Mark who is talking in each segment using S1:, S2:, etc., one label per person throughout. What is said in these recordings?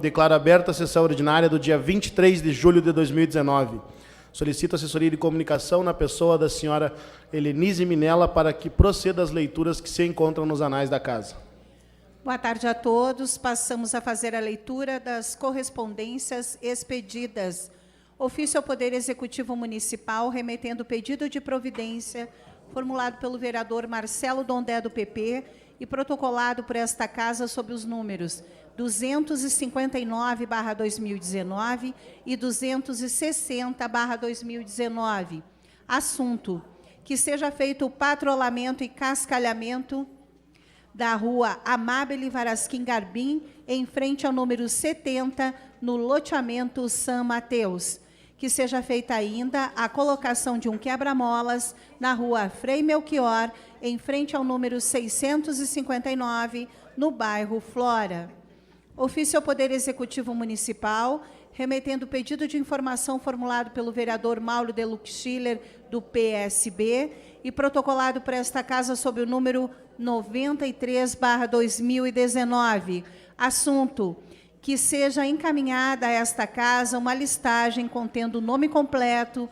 S1: Declaro aberta a sessão ordinária do dia 23 de julho de 2019. Solicito assessoria de comunicação na pessoa da senhora Helenise Minella para que proceda às leituras que se encontram nos anais da casa.
S2: Boa tarde a todos. Passamos a fazer a leitura das correspondências expedidas. Ofício ao Poder Executivo Municipal, remetendo o pedido de providência formulado pelo vereador Marcelo Dondé, do PP, e protocolado por esta Casa sob os números 259/2019 e 260/2019. Assunto: que seja feito o patrulhamento e cascalhamento da rua Amábile Varasquim Garbim, em frente ao número 70, no loteamento São Mateus. Que seja feita ainda a colocação de um quebra-molas na rua Frei Melchior, em frente ao número 659, no bairro Flora. Ofício ao Poder Executivo Municipal, remetendo o pedido de informação formulado pelo vereador Mauro Deluc Schiller, do PSB, e protocolado por esta Casa sob o número 93/2019. Assunto: que seja encaminhada a esta Casa uma listagem contendo o nome completo,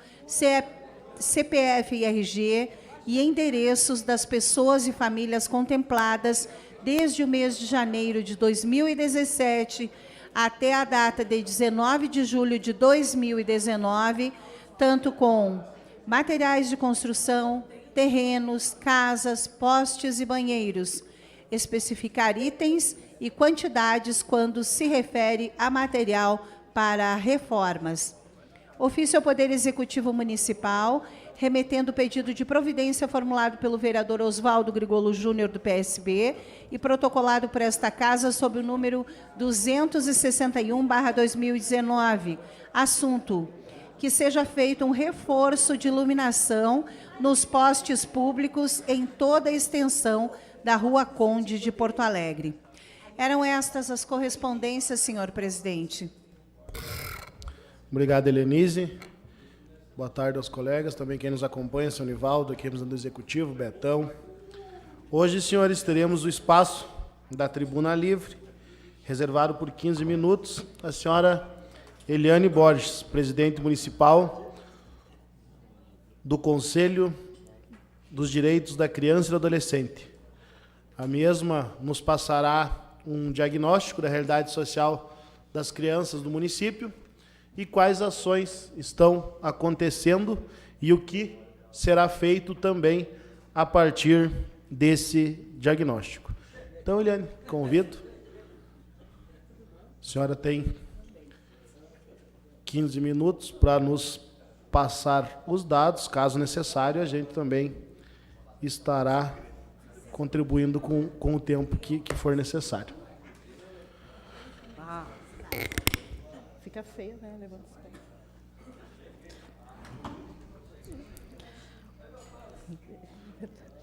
S2: CPF e RG e endereços das pessoas e famílias contempladas desde o mês de janeiro de 2017 até a data de 19 de julho de 2019, tanto com materiais de construção, terrenos, casas, postes e banheiros. Especificar itens e quantidades quando se refere a material para reformas. Ofício ao Poder Executivo Municipal, remetendo o pedido de providência formulado pelo vereador Oswaldo Grigolo Júnior, do PSB, e protocolado por esta Casa sob o número 261/2019. Assunto: que seja feito um reforço de iluminação nos postes públicos em toda a extensão da Rua Conde de Porto Alegre. Eram estas as correspondências, senhor presidente.
S1: Obrigado, Helenise. Boa tarde aos colegas, também quem nos acompanha, São Nivaldo, aqui do Executivo, Betão. Hoje, senhores, teremos o espaço da tribuna livre, reservado por 15 minutos, a senhora Eliane Borges, presidente municipal do Conselho dos Direitos da Criança e do Adolescente. A mesma nos passará um diagnóstico da realidade social das crianças do município e quais ações estão acontecendo e o que será feito também a partir desse diagnóstico. Então, Eliane, convido. A senhora tem 15 minutos para nos passar os dados. Caso necessário, a gente também estará contribuindo com o tempo que for necessário.
S3: Fica feio, né? Levanta os pés.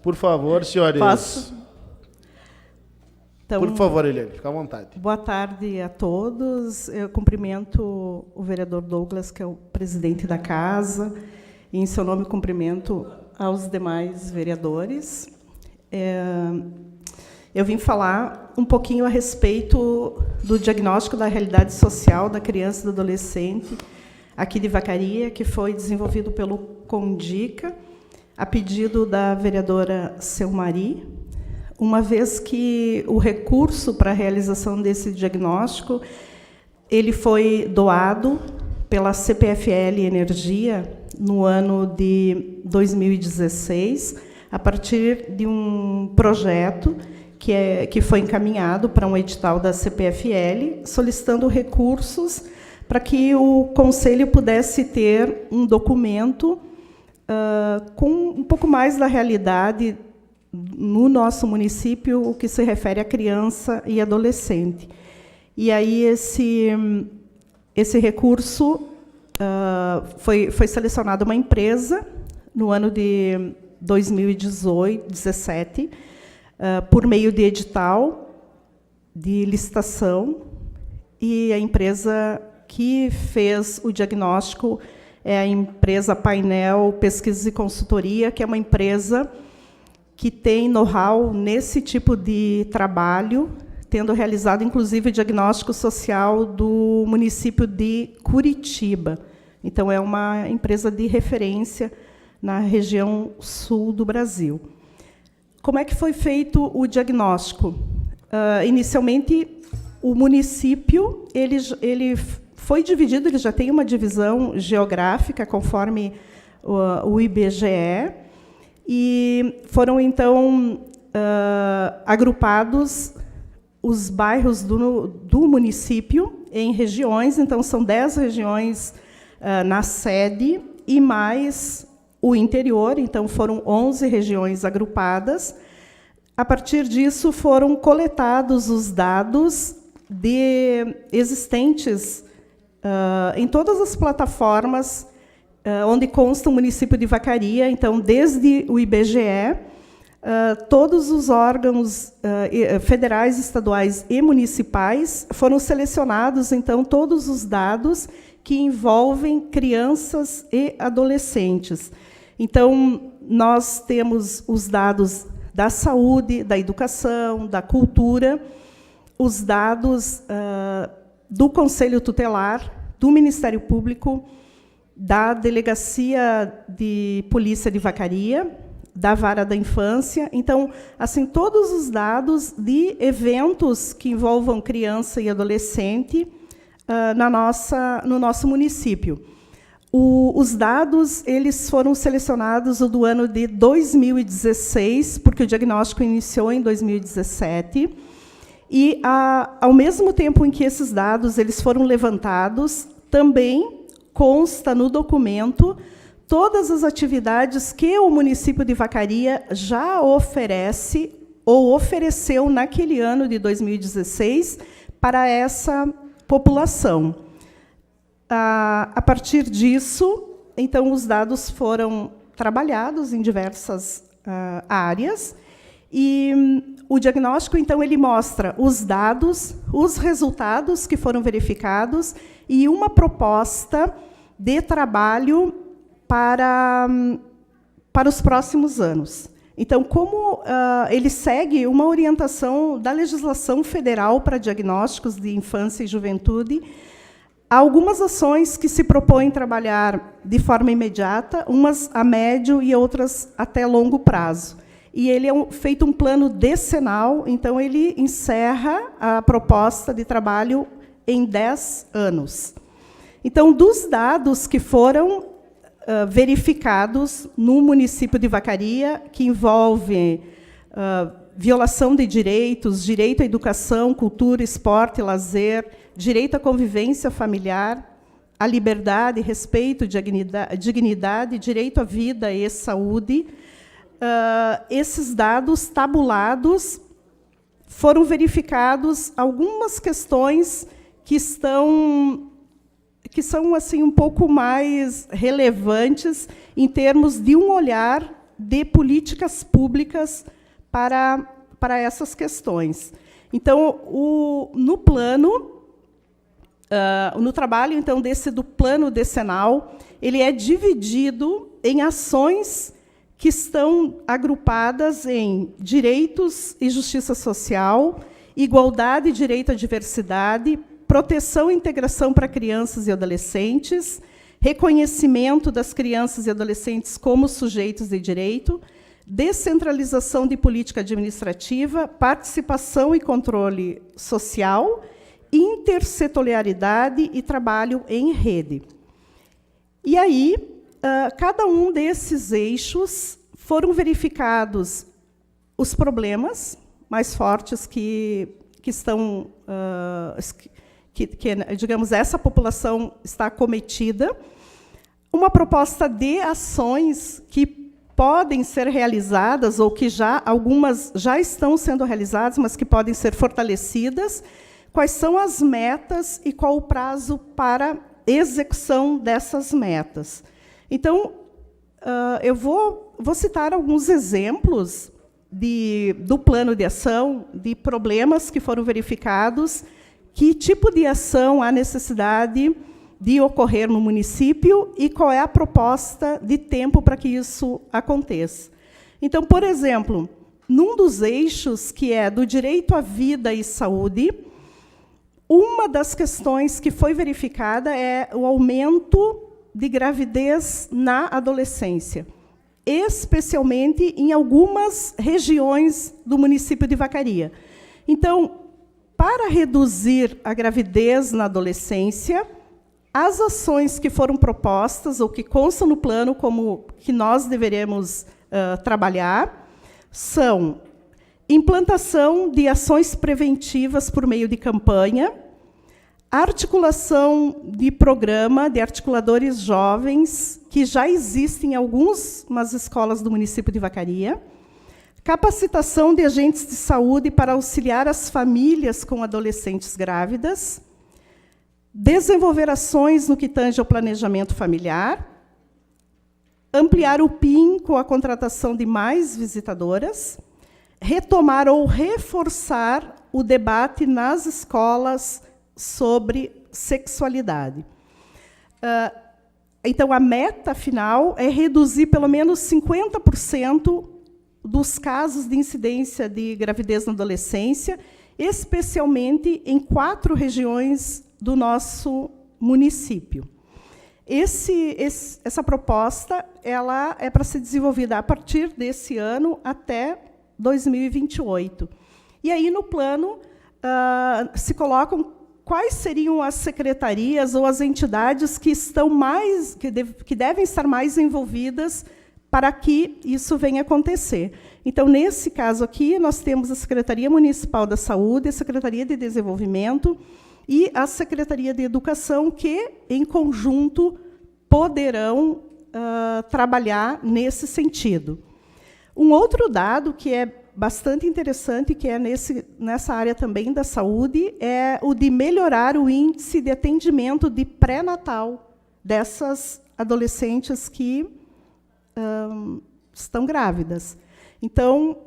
S1: Por favor, senhores.
S3: Posso? Então,
S1: por favor, Eliane, fica à vontade.
S3: Boa tarde a todos. Eu cumprimento o vereador Douglas, que é o presidente da Casa, e, em seu nome, cumprimento aos demais vereadores. Eu vim falar um pouquinho a respeito do diagnóstico da realidade social da criança e do adolescente aqui de Vacaria, que foi desenvolvido pelo Condica, a pedido da vereadora Selmari, uma vez que o recurso para a realização desse diagnóstico ele foi doado pela CPFL Energia no ano de 2016, a partir de um projeto que foi encaminhado para um edital da CPFL, solicitando recursos para que o Conselho pudesse ter um documento com um pouco mais da realidade no nosso município, o que se refere à criança e adolescente. E aí esse recurso foi selecionada uma empresa no ano de 2017, por meio de edital, de licitação, e a empresa que fez o diagnóstico é a empresa Painel Pesquisas e Consultoria, que é uma empresa que tem know-how nesse tipo de trabalho, tendo realizado, inclusive, o diagnóstico social do município de Curitiba. Então, é uma empresa de referência na região sul do Brasil. Como é que foi feito o diagnóstico? Inicialmente, o município ele foi dividido, ele já tem uma divisão geográfica, conforme o IBGE, e foram, então, agrupados os bairros do município em regiões. Então, são 10 regiões na sede e mais o interior. Então, foram 11 regiões agrupadas. A partir disso, foram coletados os dados existentes em todas as plataformas onde consta o município de Vacaria. Então, desde o IBGE, todos os órgãos federais, estaduais e municipais foram selecionados, então, todos os dados que envolvem crianças e adolescentes. Então, nós temos os dados da saúde, da educação, da cultura, os dados do Conselho Tutelar, do Ministério Público, da Delegacia de Polícia de Vacaria, da Vara da Infância. Então, assim, todos os dados de eventos que envolvam criança e adolescente no nosso município. Os dados eles foram selecionados do ano de 2016, porque o diagnóstico iniciou em 2017, e, ao mesmo tempo em que esses dados eles foram levantados, também consta no documento todas as atividades que o município de Vacaria já oferece ou ofereceu naquele ano de 2016 para essa população. A partir disso, então, os dados foram trabalhados em diversas áreas, e o diagnóstico, então, ele mostra os dados, os resultados que foram verificados e uma proposta de trabalho para os próximos anos. Então, como ele segue uma orientação da legislação federal para diagnósticos de infância e juventude, há algumas ações que se propõem trabalhar de forma imediata, umas a médio e outras até longo prazo. E ele é feito um plano decenal, então ele encerra a proposta de trabalho em 10 anos. Então, dos dados que foram verificados no município de Vacaria, que envolvem violação de direitos, direito à educação, cultura, esporte, lazer, direito à convivência familiar, à liberdade, respeito, dignidade, direito à vida e saúde, esses dados tabulados foram verificados algumas questões que são assim um pouco mais relevantes em termos de um olhar de políticas públicas para essas questões. Então, no trabalho, então, do plano decenal, ele é dividido em ações que estão agrupadas em direitos e justiça social, igualdade e direito à diversidade, proteção e integração para crianças e adolescentes, reconhecimento das crianças e adolescentes como sujeitos de direito, descentralização de política administrativa, participação e controle social, intersetorialidade e trabalho em rede. E aí, cada um desses eixos foram verificados os problemas mais fortes que estão, digamos, essa população está acometida, uma proposta de ações que podem ser realizadas, ou que algumas já estão sendo realizadas, mas que podem ser fortalecidas, quais são as metas e qual o prazo para execução dessas metas. Então, eu vou citar alguns exemplos do plano de ação, de problemas que foram verificados, que tipo de ação há necessidade de ocorrer no município e qual é a proposta de tempo para que isso aconteça. Então, por exemplo, num dos eixos, que é do direito à vida e saúde, uma das questões que foi verificada é o aumento de gravidez na adolescência, especialmente em algumas regiões do município de Vacaria. Então, para reduzir a gravidez na adolescência, as ações que foram propostas, ou que constam no plano como que nós deveremos trabalhar, são implantação de ações preventivas por meio de campanha, articulação de programa de articuladores jovens, que já existem em algumas escolas do município de Vacaria, capacitação de agentes de saúde para auxiliar as famílias com adolescentes grávidas, desenvolver ações no que tange ao planejamento familiar, ampliar o PIN com a contratação de mais visitadoras, retomar ou reforçar o debate nas escolas sobre sexualidade. Então, a meta final é reduzir pelo menos 50% dos casos de incidência de gravidez na adolescência, especialmente em 4 regiões do nosso município. Essa proposta ela é para ser desenvolvida a partir desse ano até 2028. E aí, no plano, se colocam quais seriam as secretarias ou as entidades que estão mais, que devem estar mais envolvidas para que isso venha acontecer. Então, nesse caso aqui, nós temos a Secretaria Municipal da Saúde, a Secretaria de Desenvolvimento e a Secretaria de Educação, que, em conjunto, poderão trabalhar nesse sentido. Um outro dado que é bastante interessante, que é nessa área também da saúde, é o de melhorar o índice de atendimento de pré-natal dessas adolescentes que estão grávidas. Então,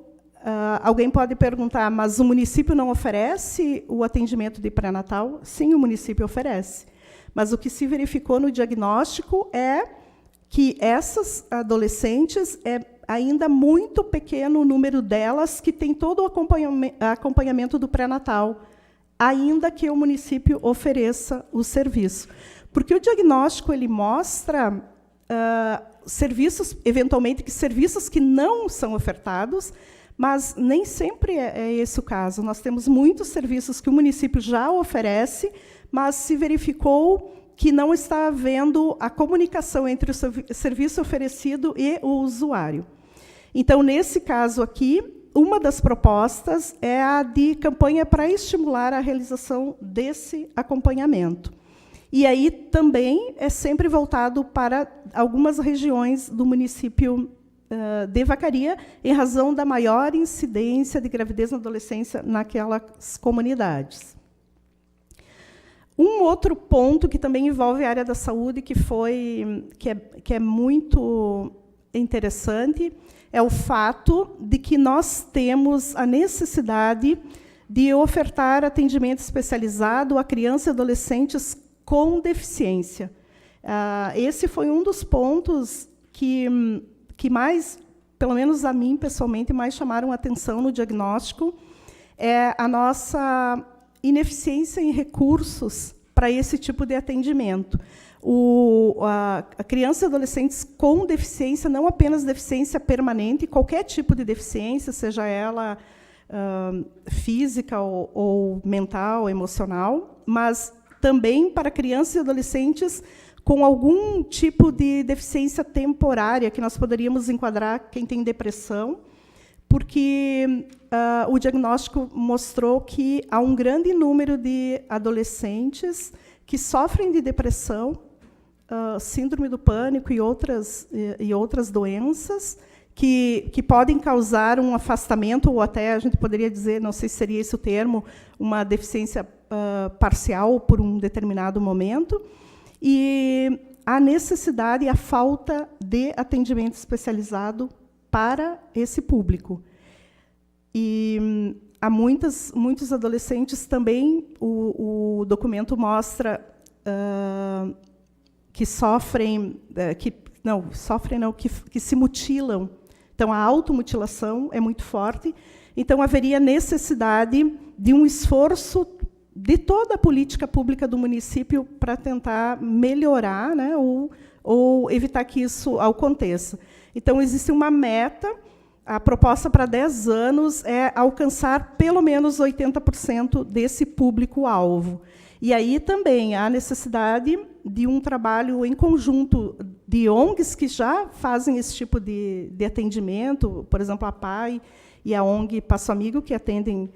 S3: alguém pode perguntar, mas o município não oferece o atendimento de pré-natal? Sim, o município oferece. Mas o que se verificou no diagnóstico é que essas adolescentes, ainda muito pequeno o número delas que tem todo o acompanhamento do pré-natal, ainda que o município ofereça o serviço. Porque o diagnóstico ele mostra serviços, eventualmente, serviços que não são ofertados, mas nem sempre é esse o caso. Nós temos muitos serviços que o município já oferece, mas se verificou que não está havendo a comunicação entre o serviço oferecido e o usuário. Então, nesse caso aqui, uma das propostas é a de campanha para estimular a realização desse acompanhamento. E aí também é sempre voltado para algumas regiões do município de Vacaria, em razão da maior incidência de gravidez na adolescência naquelas comunidades. Um outro ponto que também envolve a área da saúde, que é muito interessante, é o fato de que nós temos a necessidade de ofertar atendimento especializado a crianças e adolescentes com deficiência. Esse foi um dos pontos que mais, pelo menos a mim, pessoalmente, mais chamaram a atenção no diagnóstico, é a nossa ineficiência em recursos para esse tipo de atendimento. A criança e adolescentes com deficiência, não apenas deficiência permanente, qualquer tipo de deficiência, seja ela física ou mental, emocional, mas também para crianças e adolescentes com algum tipo de deficiência temporária, que nós poderíamos enquadrar quem tem depressão, porque o diagnóstico mostrou que há um grande número de adolescentes que sofrem de depressão, síndrome do pânico e outras doenças que podem causar um afastamento, ou até, a gente poderia dizer, não sei se seria esse o termo, uma deficiência parcial por um determinado momento, e a necessidade e a falta de atendimento especializado para esse público. E há muitos adolescentes também, o documento mostra que sofrem, que se mutilam Então, a automutilação é muito forte. Então, haveria necessidade de um esforço de toda a política pública do município para tentar melhorar, né, ou evitar que isso aconteça. Então, existe uma meta. A proposta para 10 anos é alcançar pelo menos 80% desse público-alvo. E aí também há necessidade de um trabalho em conjunto de ONGs que já fazem esse tipo de atendimento, por exemplo, a PAI e a ONG Passo Amigo, que atendem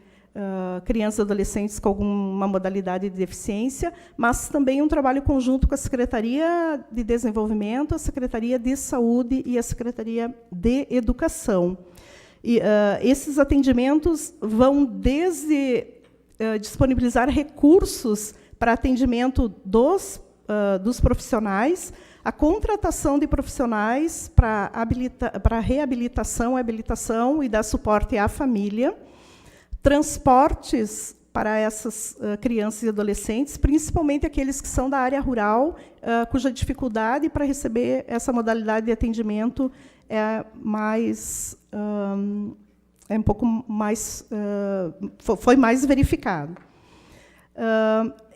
S3: crianças e adolescentes com alguma modalidade de deficiência, mas também um trabalho conjunto com a Secretaria de Desenvolvimento, a Secretaria de Saúde e a Secretaria de Educação. E, esses atendimentos vão desde disponibilizar recursos para atendimento dos profissionais, a contratação de profissionais para reabilitação, habilitação e dar suporte à família, transportes para essas crianças e adolescentes, principalmente aqueles que são da área rural, cuja dificuldade para receber essa modalidade de atendimento é um pouco mais foi mais verificado.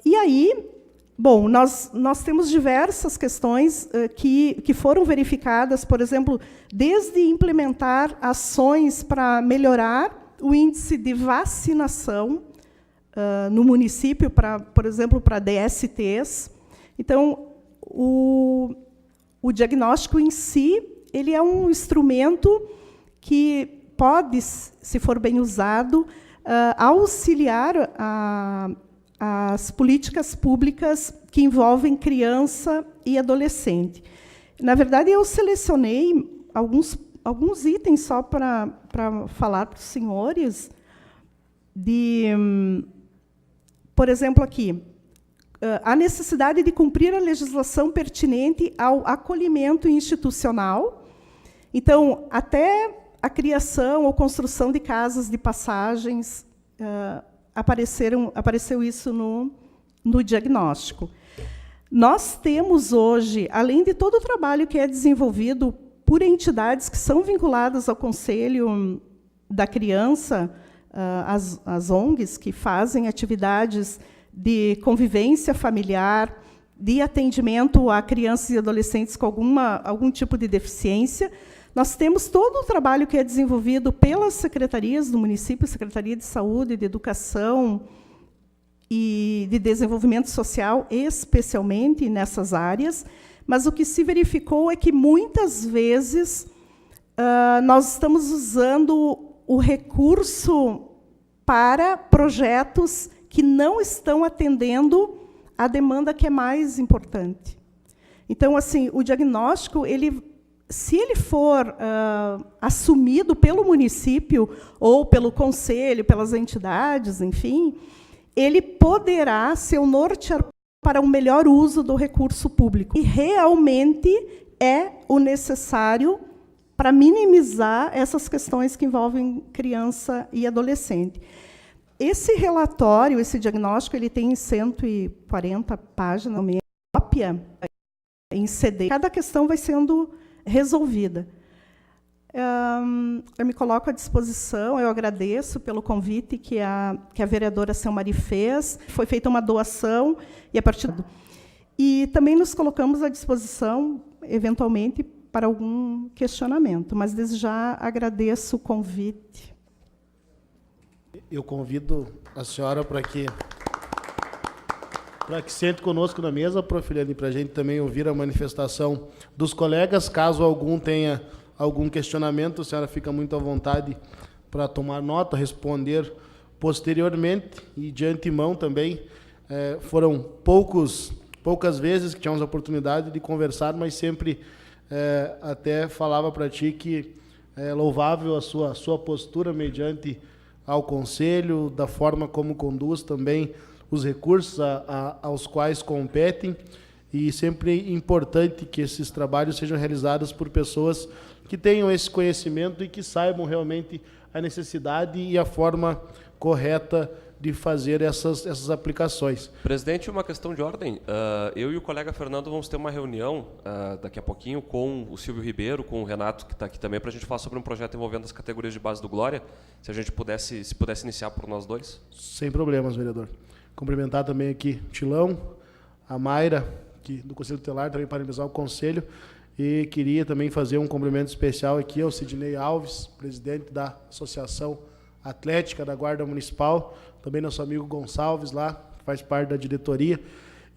S3: E aí, bom, nós temos diversas questões que foram verificadas, por exemplo, desde implementar ações para melhorar o índice de vacinação no município, por exemplo, para DSTs. Então, o diagnóstico em si, ele é um instrumento que pode, se for bem usado, auxiliar as políticas públicas que envolvem criança e adolescente. Na verdade, eu selecionei alguns itens só para falar para os senhores, por exemplo, aqui, a necessidade de cumprir a legislação pertinente ao acolhimento institucional. Então, até a criação ou construção de casas de passagens, apareceu isso no diagnóstico. Nós temos hoje, além de todo o trabalho que é desenvolvido por entidades que são vinculadas ao Conselho da Criança, as ONGs, que fazem atividades de convivência familiar, de atendimento a crianças e adolescentes com algum tipo de deficiência. Nós temos todo o trabalho que é desenvolvido pelas secretarias do município, Secretaria de Saúde, de Educação e de Desenvolvimento Social, especialmente nessas áreas, mas o que se verificou é que, muitas vezes, nós estamos usando o recurso para projetos que não estão atendendo a demanda que é mais importante. Então, assim, o diagnóstico, se ele for assumido pelo município ou pelo conselho, pelas entidades, enfim, ele poderá ser o norteador para o melhor uso do recurso público. E realmente é o necessário para minimizar essas questões que envolvem criança e adolescente. Esse relatório, esse diagnóstico, ele tem 140 páginas, uma cópia em CD. Cada questão vai sendo resolvida. Eu me coloco à disposição, eu agradeço pelo convite que a vereadora Selmari fez. Foi feita uma doação, e a partir e também nos colocamos à disposição, eventualmente, para algum questionamento, mas desde já agradeço o convite.
S1: Eu convido a senhora para que sente conosco na mesa, Profiliane, para a gente também ouvir a manifestação dos colegas. Caso algum tenha algum questionamento, a senhora fica muito à vontade para tomar nota, responder posteriormente. E, de antemão, também, foram poucas vezes que tivemos a oportunidade de conversar, mas sempre até falava para ti que é louvável a sua postura mediante ao Conselho, da forma como conduz também os recursos aos quais competem, e sempre importante que esses trabalhos sejam realizados por pessoas que tenham esse conhecimento e que saibam realmente a necessidade e a forma correta de fazer essas aplicações.
S4: Presidente, uma questão de ordem. Eu e o colega Fernando vamos ter uma reunião daqui a pouquinho com o Silvio Ribeiro, com o Renato, que está aqui também, para a gente falar sobre um projeto envolvendo as categorias de base do Glória. Se a gente pudesse iniciar por nós dois.
S1: Sem problemas, vereador. Cumprimentar também aqui o Tilão, a Mayra, do Conselho Tutelar, também parabenizar o Conselho. E queria também fazer um cumprimento especial aqui ao Sidney Alves, presidente da Associação Atlética da Guarda Municipal, também nosso amigo Gonçalves lá, que faz parte da diretoria.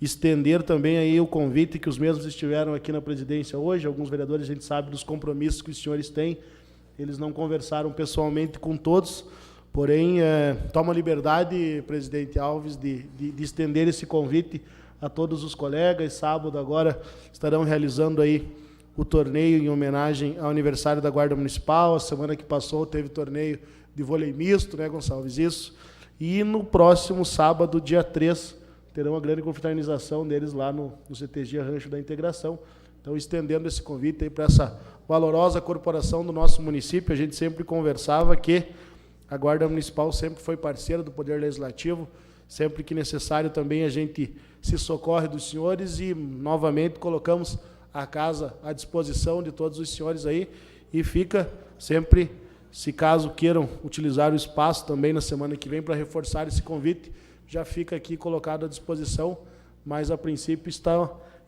S1: Estender também aí o convite que os mesmos estiveram aqui na presidência hoje. Alguns vereadores, a gente sabe dos compromissos que os senhores têm. Eles não conversaram pessoalmente com todos, porém, toma liberdade, presidente Alves, de estender esse convite a todos os colegas. Sábado agora estarão realizando aí o torneio em homenagem ao aniversário da Guarda Municipal. A semana que passou teve torneio de vôlei misto, né, Gonçalves? Isso. E no próximo sábado, dia 3, terão a grande confraternização deles lá no CTG Rancho da Integração. Então, estendendo esse convite aí para essa valorosa corporação do nosso município. A gente sempre conversava que a Guarda Municipal sempre foi parceira do Poder Legislativo, sempre que necessário também a gente se socorre dos senhores e, novamente, colocamos a casa à disposição de todos os senhores aí e fica sempre, se caso queiram utilizar o espaço também na semana que vem para reforçar esse convite, já fica aqui colocado à disposição, mas a princípio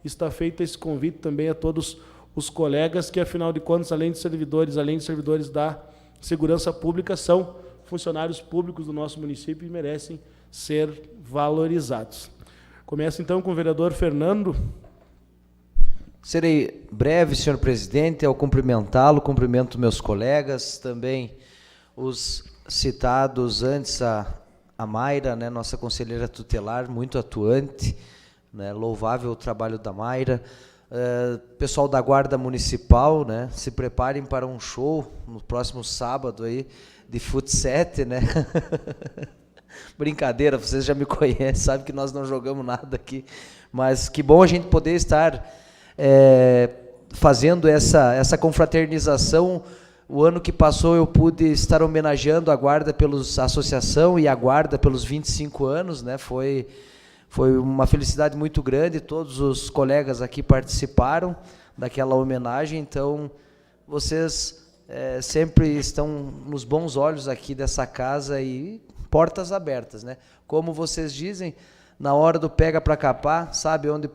S1: está feito esse convite também a todos os colegas que, afinal de contas, além de servidores da segurança pública, são funcionários públicos do nosso município e merecem ser valorizados. Começa então com o vereador Fernando.
S5: Serei breve, senhor presidente, ao cumprimentá-lo, cumprimento meus colegas, também os citados antes, a Mayra, né, nossa conselheira tutelar, muito atuante, né, louvável o trabalho da Mayra. Pessoal da Guarda Municipal, né, se preparem para um show no próximo sábado aí, de futsal, né? Brincadeira, vocês já me conhecem, sabem que nós não jogamos nada aqui, mas que bom a gente poder estar fazendo essa confraternização. O ano que passou eu pude estar homenageando a Guarda a associação e a Guarda pelos 25 anos, né? Foi uma felicidade muito grande, todos os colegas aqui participaram daquela homenagem, então vocês sempre estão nos bons olhos aqui dessa casa e portas abertas, né? Como vocês dizem, na hora do pega para capar, sabe onde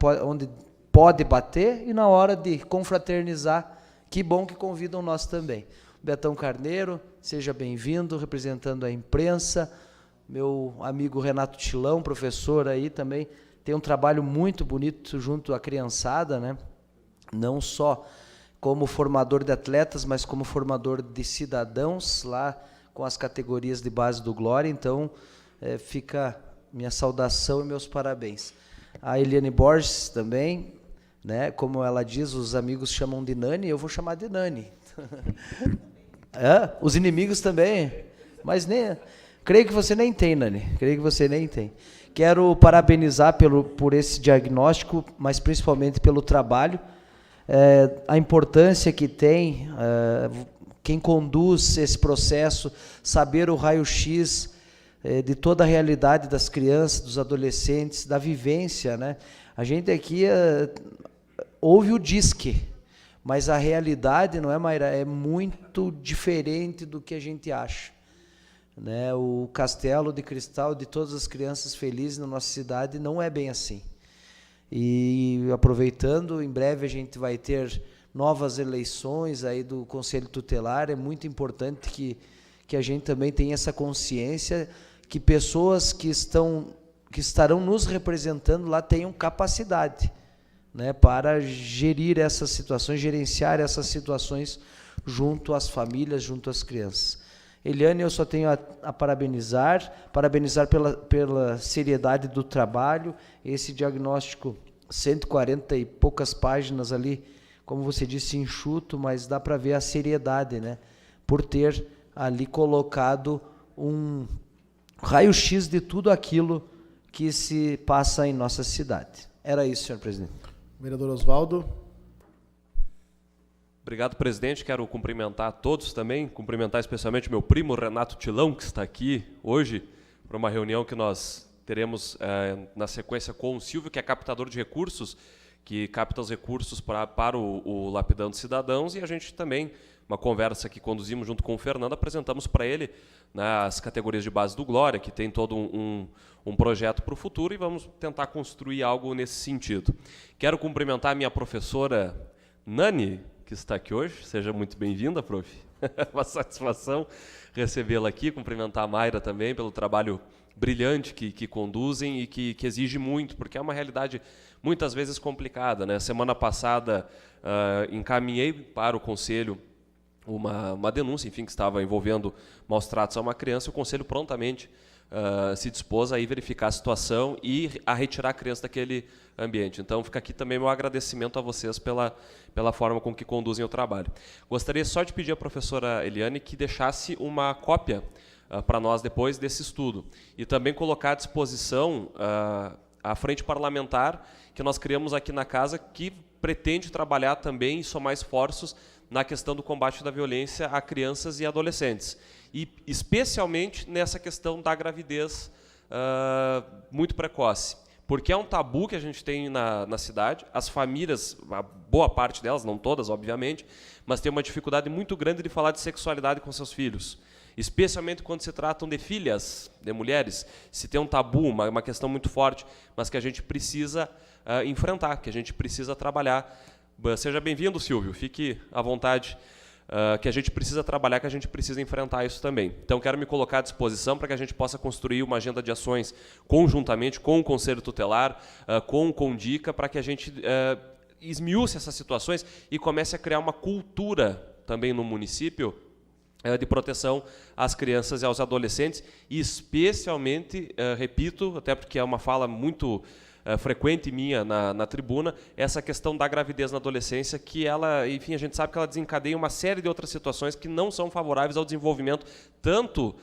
S5: pode bater, e na hora de confraternizar, que bom que convidam nós também. Betão Carneiro, seja bem-vindo, representando a imprensa. Meu amigo Renato Tilão, professor aí também, tem um trabalho muito bonito junto à criançada, né? Não só como formador de atletas, mas como formador de cidadãos lá com as categorias de base do Glória. Então, fica minha saudação e meus parabéns. A Eliane Borges também, né? Como ela diz, os amigos chamam de Nani, eu vou chamar de Nani. Os inimigos também, mas nem... Creio que você nem tem, Nani, creio que você nem tem. Quero parabenizar por esse diagnóstico, mas principalmente pelo trabalho, a importância que tem quem conduz esse processo, saber o raio-x de toda a realidade das crianças, dos adolescentes, da vivência, né? A gente aqui ouve o disque, mas a realidade, não é, Mayra? É muito diferente do que a gente acha, né? O castelo de cristal de todas as crianças felizes na nossa cidade não é bem assim. E aproveitando, em breve a gente vai ter novas eleições aí do Conselho Tutelar. É muito importante que a gente também tenha essa consciência que pessoas que estarão nos representando lá tenham capacidade, né, para gerir essas situações, gerenciar essas situações junto às famílias, junto às crianças. Eliane, eu só tenho a parabenizar pela seriedade do trabalho, esse diagnóstico, 140 e poucas páginas ali, como você disse, enxuto, mas dá para ver a seriedade, né, por ter ali colocado um raio-x de tudo aquilo que se passa em nossa cidade. Era isso, senhor presidente.
S1: Vereador Osvaldo.
S4: Obrigado, presidente. Quero cumprimentar a todos também, cumprimentar especialmente meu primo Renato Tilão, que está aqui hoje para uma reunião que nós teremos na sequência com o Silvio, que é captador de recursos, que capta os recursos para o Lapidando Cidadãos, e a gente também, uma conversa que conduzimos junto com o Fernando, apresentamos para ele, né, as categorias de base do Glória, que tem todo um projeto para o futuro, e vamos tentar construir algo nesse sentido. Quero cumprimentar a minha professora Nani, que está aqui hoje. Seja muito bem-vinda, prof. Uma satisfação recebê-la aqui, cumprimentar a Mayra também pelo trabalho brilhante que conduzem e que exige muito, porque é uma realidade muitas vezes complicada, né? Semana passada encaminhei para o Conselho uma denúncia, enfim, que estava envolvendo maus tratos a uma criança, e o Conselho prontamente se dispôs a ir verificar a situação e a retirar a criança daquele ambiente. Então, fica aqui também meu agradecimento a vocês pela forma com que conduzem o trabalho. Gostaria só de pedir à professora Eliane que deixasse uma cópia para nós depois desse estudo, e também colocar à disposição a frente parlamentar que nós criamos aqui na casa, que pretende trabalhar também e somar esforços na questão do combate da violência a crianças e adolescentes, e especialmente nessa questão da gravidez muito precoce, porque é um tabu que a gente tem na cidade. As famílias, a boa parte delas, não todas, obviamente, mas tem uma dificuldade muito grande de falar de sexualidade com seus filhos, especialmente quando se tratam de filhas, de mulheres. Se tem um tabu, uma questão muito forte, mas que a gente precisa enfrentar, que a gente precisa trabalhar. Seja bem-vindo, Silvio, fique à vontade, que a gente precisa trabalhar, que a gente precisa enfrentar isso também. Então, quero me colocar à disposição para que a gente possa construir uma agenda de ações conjuntamente com o Conselho Tutelar, com o Condica, para que a gente esmiúce essas situações e comece a criar uma cultura também no município de proteção às crianças e aos adolescentes, e especialmente, repito, até porque é uma fala muito frequente minha na tribuna, essa questão da gravidez na adolescência, que ela, enfim, a gente sabe que ela desencadeia uma série de outras situações que não são favoráveis ao desenvolvimento tanto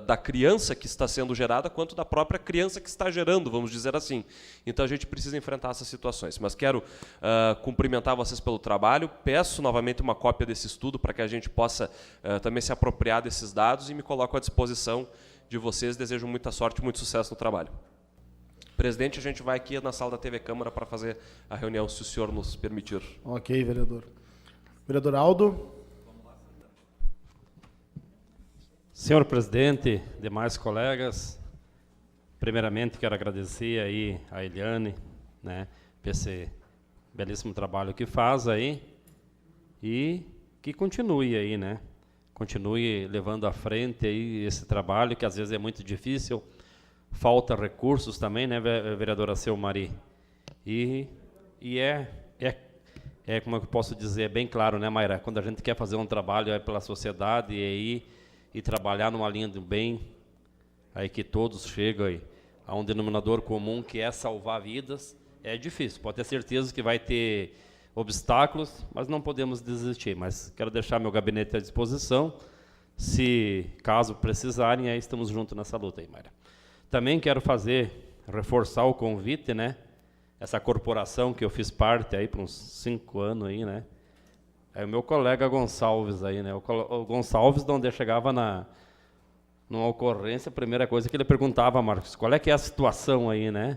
S4: da criança que está sendo gerada, quanto da própria criança que está gerando, vamos dizer assim. Então a gente precisa enfrentar essas situações. Mas quero cumprimentar vocês pelo trabalho, peço novamente uma cópia desse estudo para que a gente possa também se apropriar desses dados, e me coloco à disposição de vocês. Desejo muita sorte e muito sucesso no trabalho. Presidente, a gente vai aqui na sala da TV Câmara para fazer a reunião, se o senhor nos permitir.
S1: Ok, vereador. Vereador Aldo.
S6: Senhor presidente, demais colegas, primeiramente quero agradecer aí a Eliane, né, por esse belíssimo trabalho que faz aí, e que continue aí, né? Continue levando à frente aí esse trabalho, que às vezes é muito difícil. Falta recursos também, né, vereadora Selmari? E como eu posso dizer, é bem claro, né, Mayra? Quando a gente quer fazer um trabalho pela sociedade e trabalhar numa linha do bem, aí que todos chegam aí a um denominador comum, que é salvar vidas, é difícil. Pode ter certeza que vai ter obstáculos, mas não podemos desistir. Mas quero deixar meu gabinete à disposição, se caso precisarem, aí estamos juntos nessa luta aí, Mayra. Também quero reforçar o convite, né? Essa corporação que eu fiz parte aí por uns 5 anos aí, né? É o meu colega Gonçalves aí, né? O Gonçalves, onde eu chegava numa ocorrência, a primeira coisa que ele perguntava, Marcos, qual é que é a situação aí, né?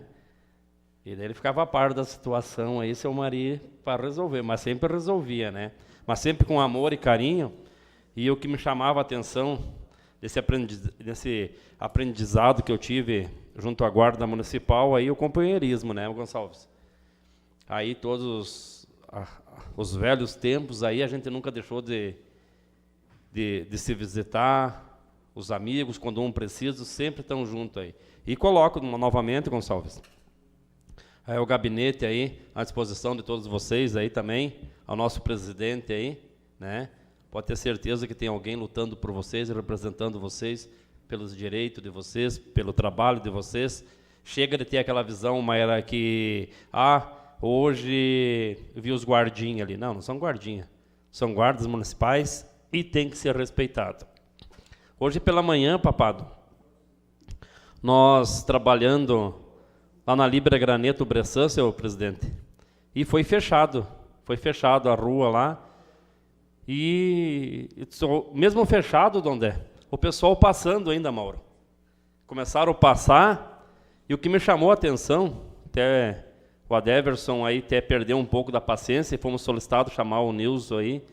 S6: E daí ele ficava a par da situação aí, seu Maria, para resolver, mas sempre resolvia, né? Mas sempre com amor e carinho. E o que me chamava a atenção desse aprendizado que eu tive junto à Guarda Municipal, aí o companheirismo, né, Gonçalves? Aí todos os velhos tempos, aí a gente nunca deixou de se visitar, os amigos, quando um precisa, sempre estão juntos aí. E coloco novamente, Gonçalves, aí o gabinete aí à disposição de todos vocês aí também, ao nosso presidente aí, né? Pode ter certeza que tem alguém lutando por vocês e representando vocês, pelos direitos de vocês, pelo trabalho de vocês. Chega de ter aquela visão, Mayra, que hoje vi os guardinhas ali. Não são guardinhas, são guardas municipais e tem que ser respeitado. Hoje pela manhã, papado, nós trabalhando lá na Libra Graneto Bressan, seu presidente, e foi fechado a rua lá. E mesmo fechado, Dondé, o pessoal passando ainda, Mauro. começaram a passar, e o que me chamou a atenção, até o Adeverson aí até perdeu um pouco da paciência, e fomos solicitados chamar o Nilson aí,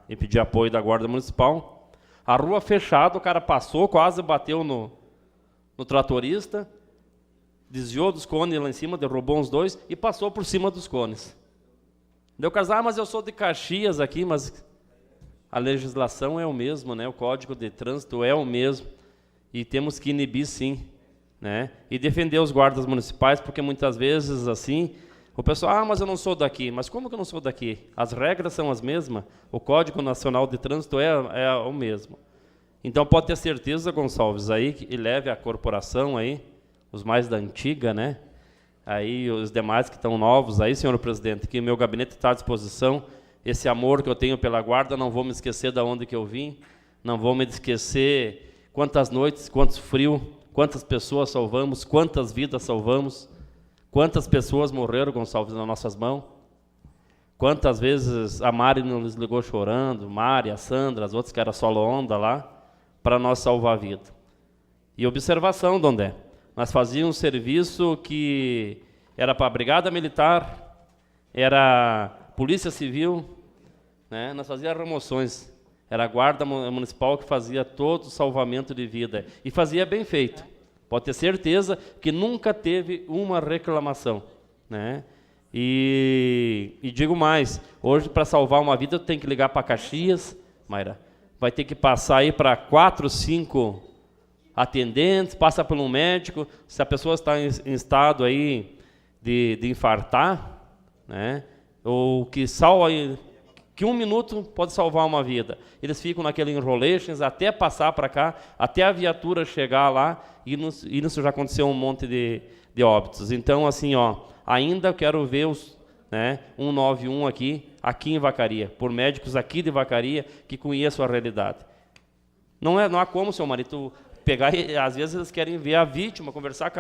S6: e pedir apoio da Guarda Municipal. A rua fechada, o cara passou, quase bateu no tratorista, desviou dos cones lá em cima, derrubou uns 2 e passou por cima dos cones. Daí o cara, mas eu sou de Caxias aqui, mas a legislação é o mesmo, né? O Código de Trânsito é o mesmo, e temos que inibir sim, né? E defender os guardas municipais, porque muitas vezes assim, o pessoal, mas eu não sou daqui. Mas como que eu não sou daqui? As regras são as mesmas, o Código Nacional de Trânsito é o mesmo. Então pode ter certeza, Gonçalves, aí, que leve a corporação aí, os mais da antiga, né? Aí os demais que estão novos aí, senhor presidente, que o meu gabinete está à disposição. Esse amor que eu tenho pela Guarda, não vou me esquecer de onde que eu vim, não vou me esquecer quantas noites, quantos frio, quantas pessoas salvamos, quantas vidas salvamos, quantas pessoas morreram, Gonçalves, nas nossas mãos. Quantas vezes a Mari nos ligou chorando, Mari, a Sandra, as outras que era solo onda lá, para nós salvar a vida. E observação, Dondé, nós fazíamos um serviço que era para a Brigada Militar, era Polícia Civil, né? Nós fazíamos remoções, era a Guarda Municipal que fazia todo o salvamento de vida, e fazia bem feito. Pode ter certeza que nunca teve uma reclamação, né? E digo mais, hoje para salvar uma vida tem que ligar para Caxias, Mayra, vai ter que passar aí para 4, 5 atendentes, passa por um médico, se a pessoa está em estado aí de infartar, né? Ou que salva, que 1 minuto pode salvar uma vida. Eles ficam naquele enrolations até passar para cá, até a viatura chegar lá, e isso já aconteceu um monte de óbitos. Então, assim, ó, ainda quero ver os, né, 191 aqui em Vacaria, por médicos aqui de Vacaria que conheçam a realidade. Não há como, seu marido, pegar, às vezes eles querem ver a vítima, conversar com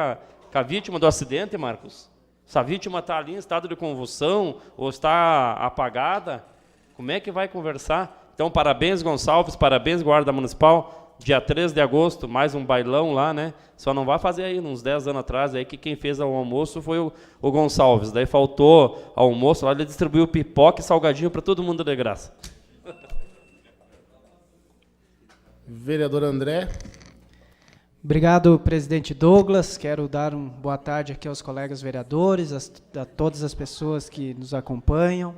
S6: a vítima do acidente, Marcos. Se a vítima está ali em estado de convulsão ou está apagada, como é que vai conversar? Então, parabéns, Gonçalves, parabéns, Guarda Municipal. Dia 3 de agosto, mais um bailão lá, né? Só não vai fazer aí, uns 10 anos atrás, aí que quem fez o almoço foi o Gonçalves. Daí faltou almoço, lá ele distribuiu pipoca e salgadinho para todo mundo de graça.
S1: Vereador André.
S7: Obrigado, presidente Douglas. Quero dar uma boa tarde aqui aos colegas vereadores, a todas as pessoas que nos acompanham.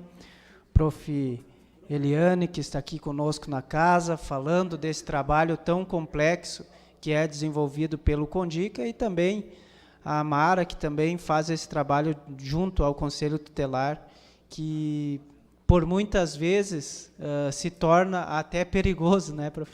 S7: Prof. Eliane, que está aqui conosco na casa, falando desse trabalho tão complexo que é desenvolvido pelo Condica, e também a Mara, que também faz esse trabalho junto ao Conselho Tutelar, que por muitas vezes se torna até perigoso, né, prof?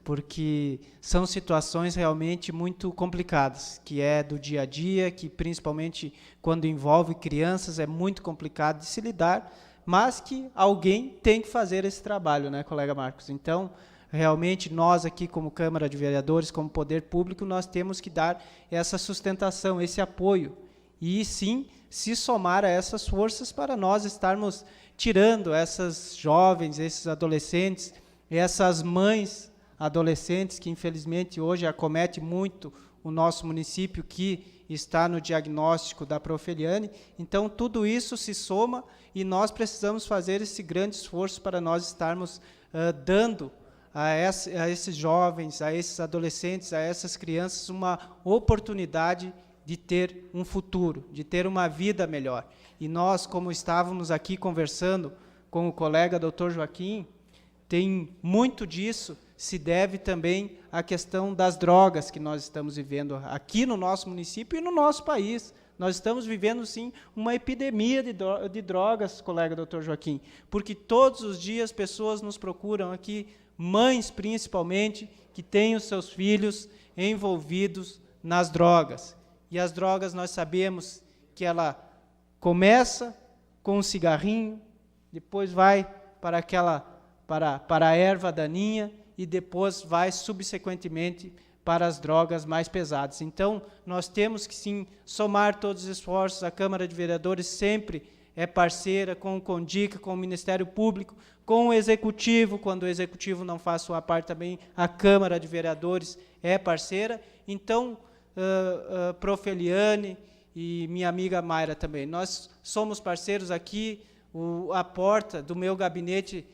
S7: Porque são situações realmente muito complicadas, que é do dia a dia, que principalmente quando envolve crianças é muito complicado de se lidar, mas que alguém tem que fazer esse trabalho, né, colega Marcos? Então, realmente, nós aqui como Câmara de Vereadores, como Poder Público, nós temos que dar essa sustentação, esse apoio, e sim, se somar a essas forças para nós estarmos tirando essas jovens, esses adolescentes, essas mães adolescentes que, infelizmente, hoje acomete muito o nosso município, que está no diagnóstico da Prof. Eliane. Então, tudo isso se soma e nós precisamos fazer esse grande esforço para nós estarmos dando a esses jovens, a esses adolescentes, a essas crianças uma oportunidade de ter um futuro, de ter uma vida melhor. E nós, como estávamos aqui conversando com o colega Dr. Joaquim, tem muito disso se deve também à questão das drogas que nós estamos vivendo aqui no nosso município e no nosso país. Nós estamos vivendo, sim, uma epidemia de drogas, colega Dr. Joaquim, porque todos os dias pessoas nos procuram aqui, mães principalmente, que têm os seus filhos envolvidos nas drogas. E as drogas, nós sabemos que ela começa com um cigarrinho, depois vai para a erva daninha, e depois vai, subsequentemente, para as drogas mais pesadas. Então, nós temos que, sim, somar todos os esforços. A Câmara de Vereadores sempre é parceira com o Condica, com o Ministério Público, com o Executivo. Quando o Executivo não faz sua parte também, a Câmara de Vereadores é parceira. Então, prof. Eliane e minha amiga Mayra também, nós somos parceiros aqui, a porta do meu gabinete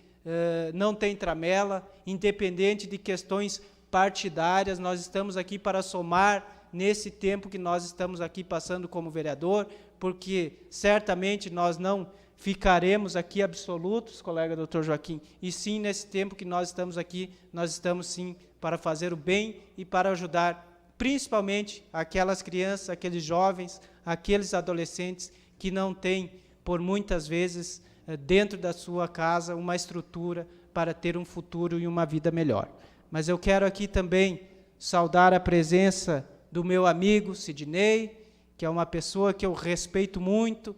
S7: não tem tramela, independente de questões partidárias, nós estamos aqui para somar nesse tempo que nós estamos aqui passando como vereador, porque certamente nós não ficaremos aqui absolutos, colega doutor Joaquim, e sim, nesse tempo que nós estamos aqui, nós estamos sim para fazer o bem e para ajudar principalmente aquelas crianças, aqueles jovens, aqueles adolescentes que não têm, por muitas vezes, dentro da sua casa, uma estrutura para ter um futuro e uma vida melhor. Mas eu quero aqui também saudar a presença do meu amigo Sidney, que é uma pessoa que eu respeito muito,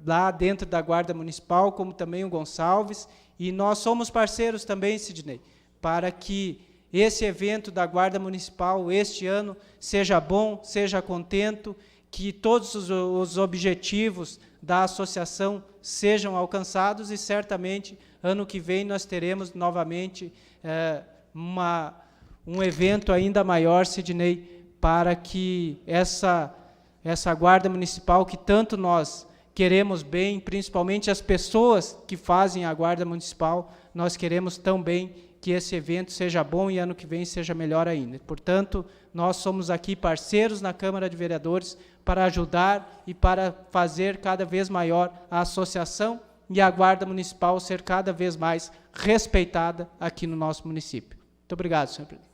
S7: lá dentro da Guarda Municipal, como também o Gonçalves, e nós somos parceiros também, Sidney, para que esse evento da Guarda Municipal, este ano, seja bom, seja contento, que todos os objetivos da associação sejam alcançados e, certamente, ano que vem nós teremos novamente um evento ainda maior, Sidney, para que essa Guarda Municipal, que tanto nós queremos bem, principalmente as pessoas que fazem a Guarda Municipal, nós queremos tão bem que esse evento seja bom e ano que vem seja melhor ainda. Portanto, nós somos aqui parceiros na Câmara de Vereadores para ajudar e para fazer cada vez maior a associação e a Guarda Municipal ser cada vez mais respeitada aqui no nosso município. Muito obrigado, senhor presidente.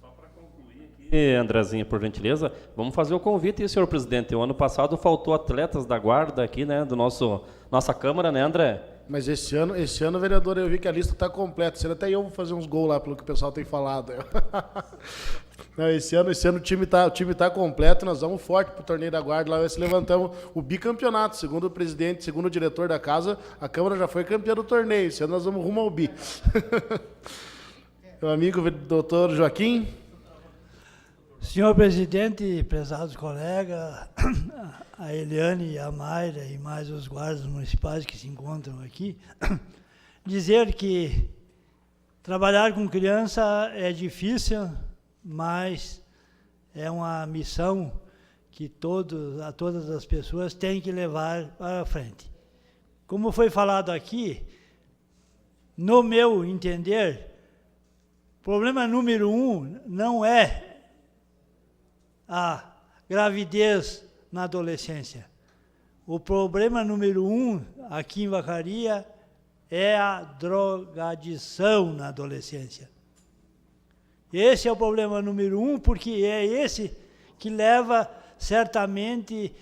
S6: Só para concluir aqui, Andrezinha, por gentileza, vamos fazer o convite, senhor presidente. O ano passado faltou atletas da Guarda aqui, né, do nossa Câmara, né, André?
S1: Mas esse ano, vereador, eu vi que a lista está completa. Esse ano até eu vou fazer uns gols lá, pelo que o pessoal tem falado. Não, esse ano o time tá completo, nós vamos forte pro torneio da Guarda, lá nós levantamos o bicampeonato, segundo o presidente, segundo o diretor da casa, a Câmara já foi campeã do torneio, esse ano nós vamos rumo ao bi. Meu amigo doutor Joaquim.
S8: Senhor presidente, prezados colegas, a Eliane, a Mayra e mais os guardas municipais que se encontram aqui, dizer que trabalhar com criança é difícil, mas é uma missão que todas as pessoas têm que levar para frente. Como foi falado aqui, no meu entender, problema número 1 não é a gravidez na adolescência. O problema número 1 aqui em Vacaria é a drogadição na adolescência. Esse é o problema número 1, porque é esse que leva, certamente,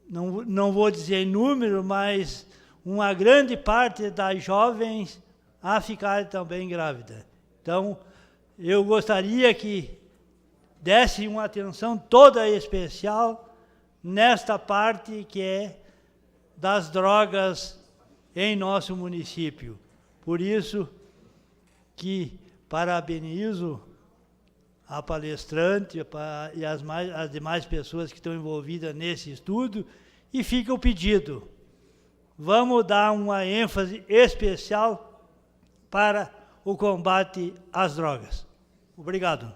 S8: não vou dizer em número, mas uma grande parte das jovens a ficar também grávida. Então, eu gostaria que desse uma atenção toda especial nesta parte que é das drogas em nosso município. Por isso que parabenizo a palestrante e as demais pessoas que estão envolvidas nesse estudo, e fica o pedido. Vamos dar uma ênfase especial para o combate às drogas. Obrigado.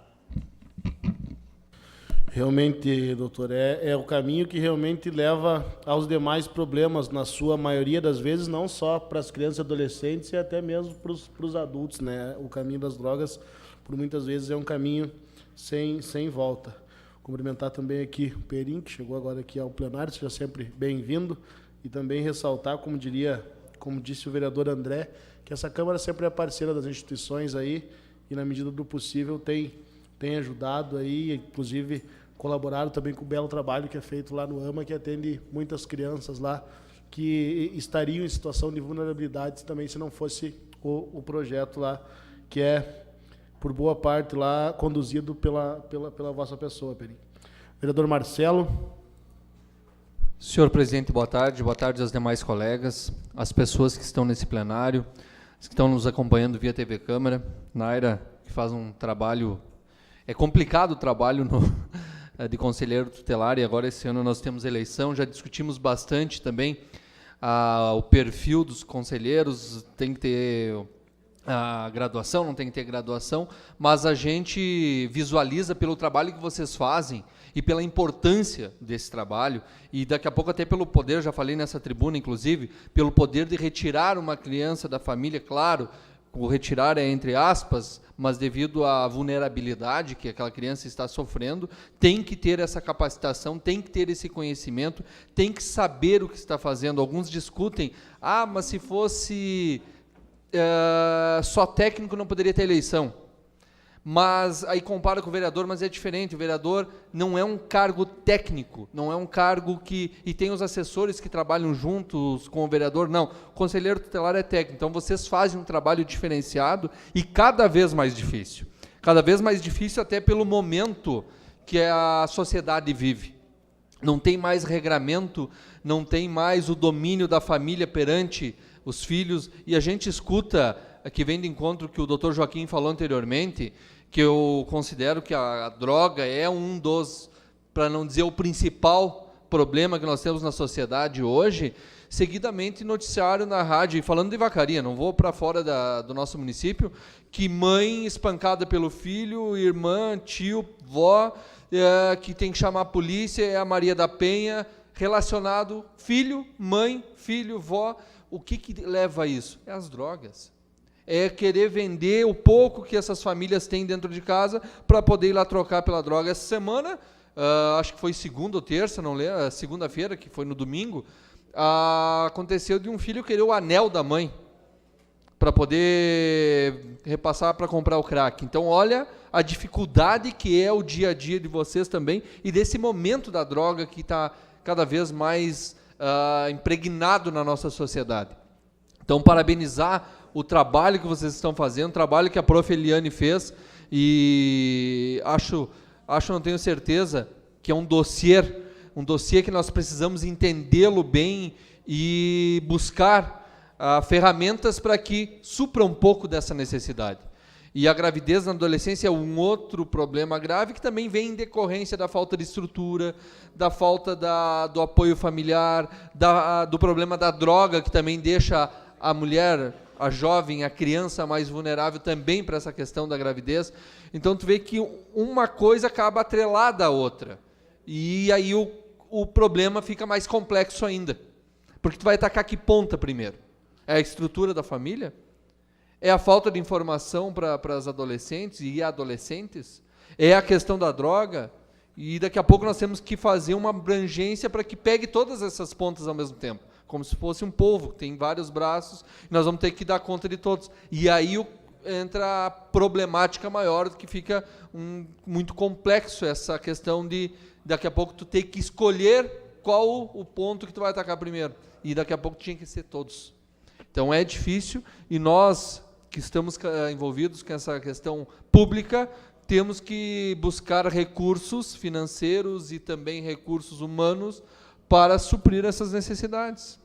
S1: Realmente, doutor, é o caminho que realmente leva aos demais problemas, na sua maioria das vezes, não só para as crianças e adolescentes, e até mesmo para os adultos, né? O caminho das drogas, por muitas vezes, é um caminho sem volta. Cumprimentar também aqui o Perim, que chegou agora aqui ao plenário, seja sempre bem-vindo, e também ressaltar, como disse o vereador André, que essa Câmara sempre é parceira das instituições aí, e na medida do possível tem ajudado aí, inclusive colaboraram também com o belo trabalho que é feito lá no AMA, que atende muitas crianças lá que estariam em situação de vulnerabilidade também se não fosse o projeto lá, que é, por boa parte, lá conduzido pela vossa pessoa, Perim. Vereador Marcelo.
S9: Senhor presidente, boa tarde aos demais colegas, as pessoas que estão nesse plenário, as que estão nos acompanhando via TV Câmara, Naira, que faz um trabalho, é complicado o trabalho de conselheiro tutelar, e agora esse ano nós temos eleição, já discutimos bastante também o perfil dos conselheiros, tem que ter a graduação, não tem que ter graduação, mas a gente visualiza pelo trabalho que vocês fazem e pela importância desse trabalho, e daqui a pouco até pelo poder, já falei nessa tribuna, inclusive, pelo poder de retirar uma criança da família, claro, o retirar é entre aspas, mas devido à vulnerabilidade que aquela criança está sofrendo, tem que ter essa capacitação, tem que ter esse conhecimento, tem que saber o que está fazendo. Alguns discutem, mas se fosse só técnico não poderia ter eleição. Mas aí compara com o vereador, mas é diferente. O vereador não é um cargo técnico, não é um cargo que... E tem os assessores que trabalham juntos com o vereador, não. O conselheiro tutelar é técnico. Então, vocês fazem um trabalho diferenciado e cada vez mais difícil. Cada vez mais difícil até pelo momento que a sociedade vive. Não tem mais regramento, não tem mais o domínio da família perante os filhos. E a gente escuta, que vem de encontro que o Dr. Joaquim falou anteriormente, que eu considero que a droga é um dos, para não dizer o principal problema que nós temos na sociedade hoje. Seguidamente, noticiário na rádio, e falando de Vacaria, não vou para fora do nosso município, que mãe espancada pelo filho, irmã, tio, vó, que tem que chamar a polícia, é a Maria da Penha, relacionado filho, mãe, filho, vó. O que leva a isso? É as drogas. É querer vender o pouco que essas famílias têm dentro de casa para poder ir lá trocar pela droga. Essa semana, acho que foi segunda ou terça, não lembro, segunda-feira, que foi no domingo, aconteceu de um filho querer o anel da mãe para poder repassar para comprar o crack. Então, olha a dificuldade que é o dia a dia de vocês também e desse momento da droga que está cada vez mais impregnado na nossa sociedade. Então, parabenizar o trabalho que vocês estão fazendo, o trabalho que a prof. Eliane fez, e acho, não tenho certeza, que é um dossiê que nós precisamos entendê-lo bem e buscar ferramentas para que supra um pouco dessa necessidade. E a gravidez na adolescência é um outro problema grave que também vem em decorrência da falta de estrutura, da falta do apoio familiar, do problema da droga, que também deixa a mulher, a jovem, a criança mais vulnerável também para essa questão da gravidez. Então, tu vê que uma coisa acaba atrelada à outra. E aí o problema fica mais complexo ainda. Porque tu vai atacar que ponta primeiro? É a estrutura da família? É a falta de informação para as adolescentes e adolescentes? É a questão da droga? E daqui a pouco nós temos que fazer uma abrangência para que pegue todas essas pontas ao mesmo tempo. Como se fosse um polvo, que tem vários braços, e nós vamos ter que dar conta de todos. E aí entra a problemática maior, que fica muito complexo essa questão de, daqui a pouco, tu ter que escolher qual o ponto que tu vai atacar primeiro. E daqui a pouco tinha que ser todos. Então é difícil, e nós que estamos envolvidos com essa questão pública, temos que buscar recursos financeiros e também recursos humanos para suprir essas necessidades.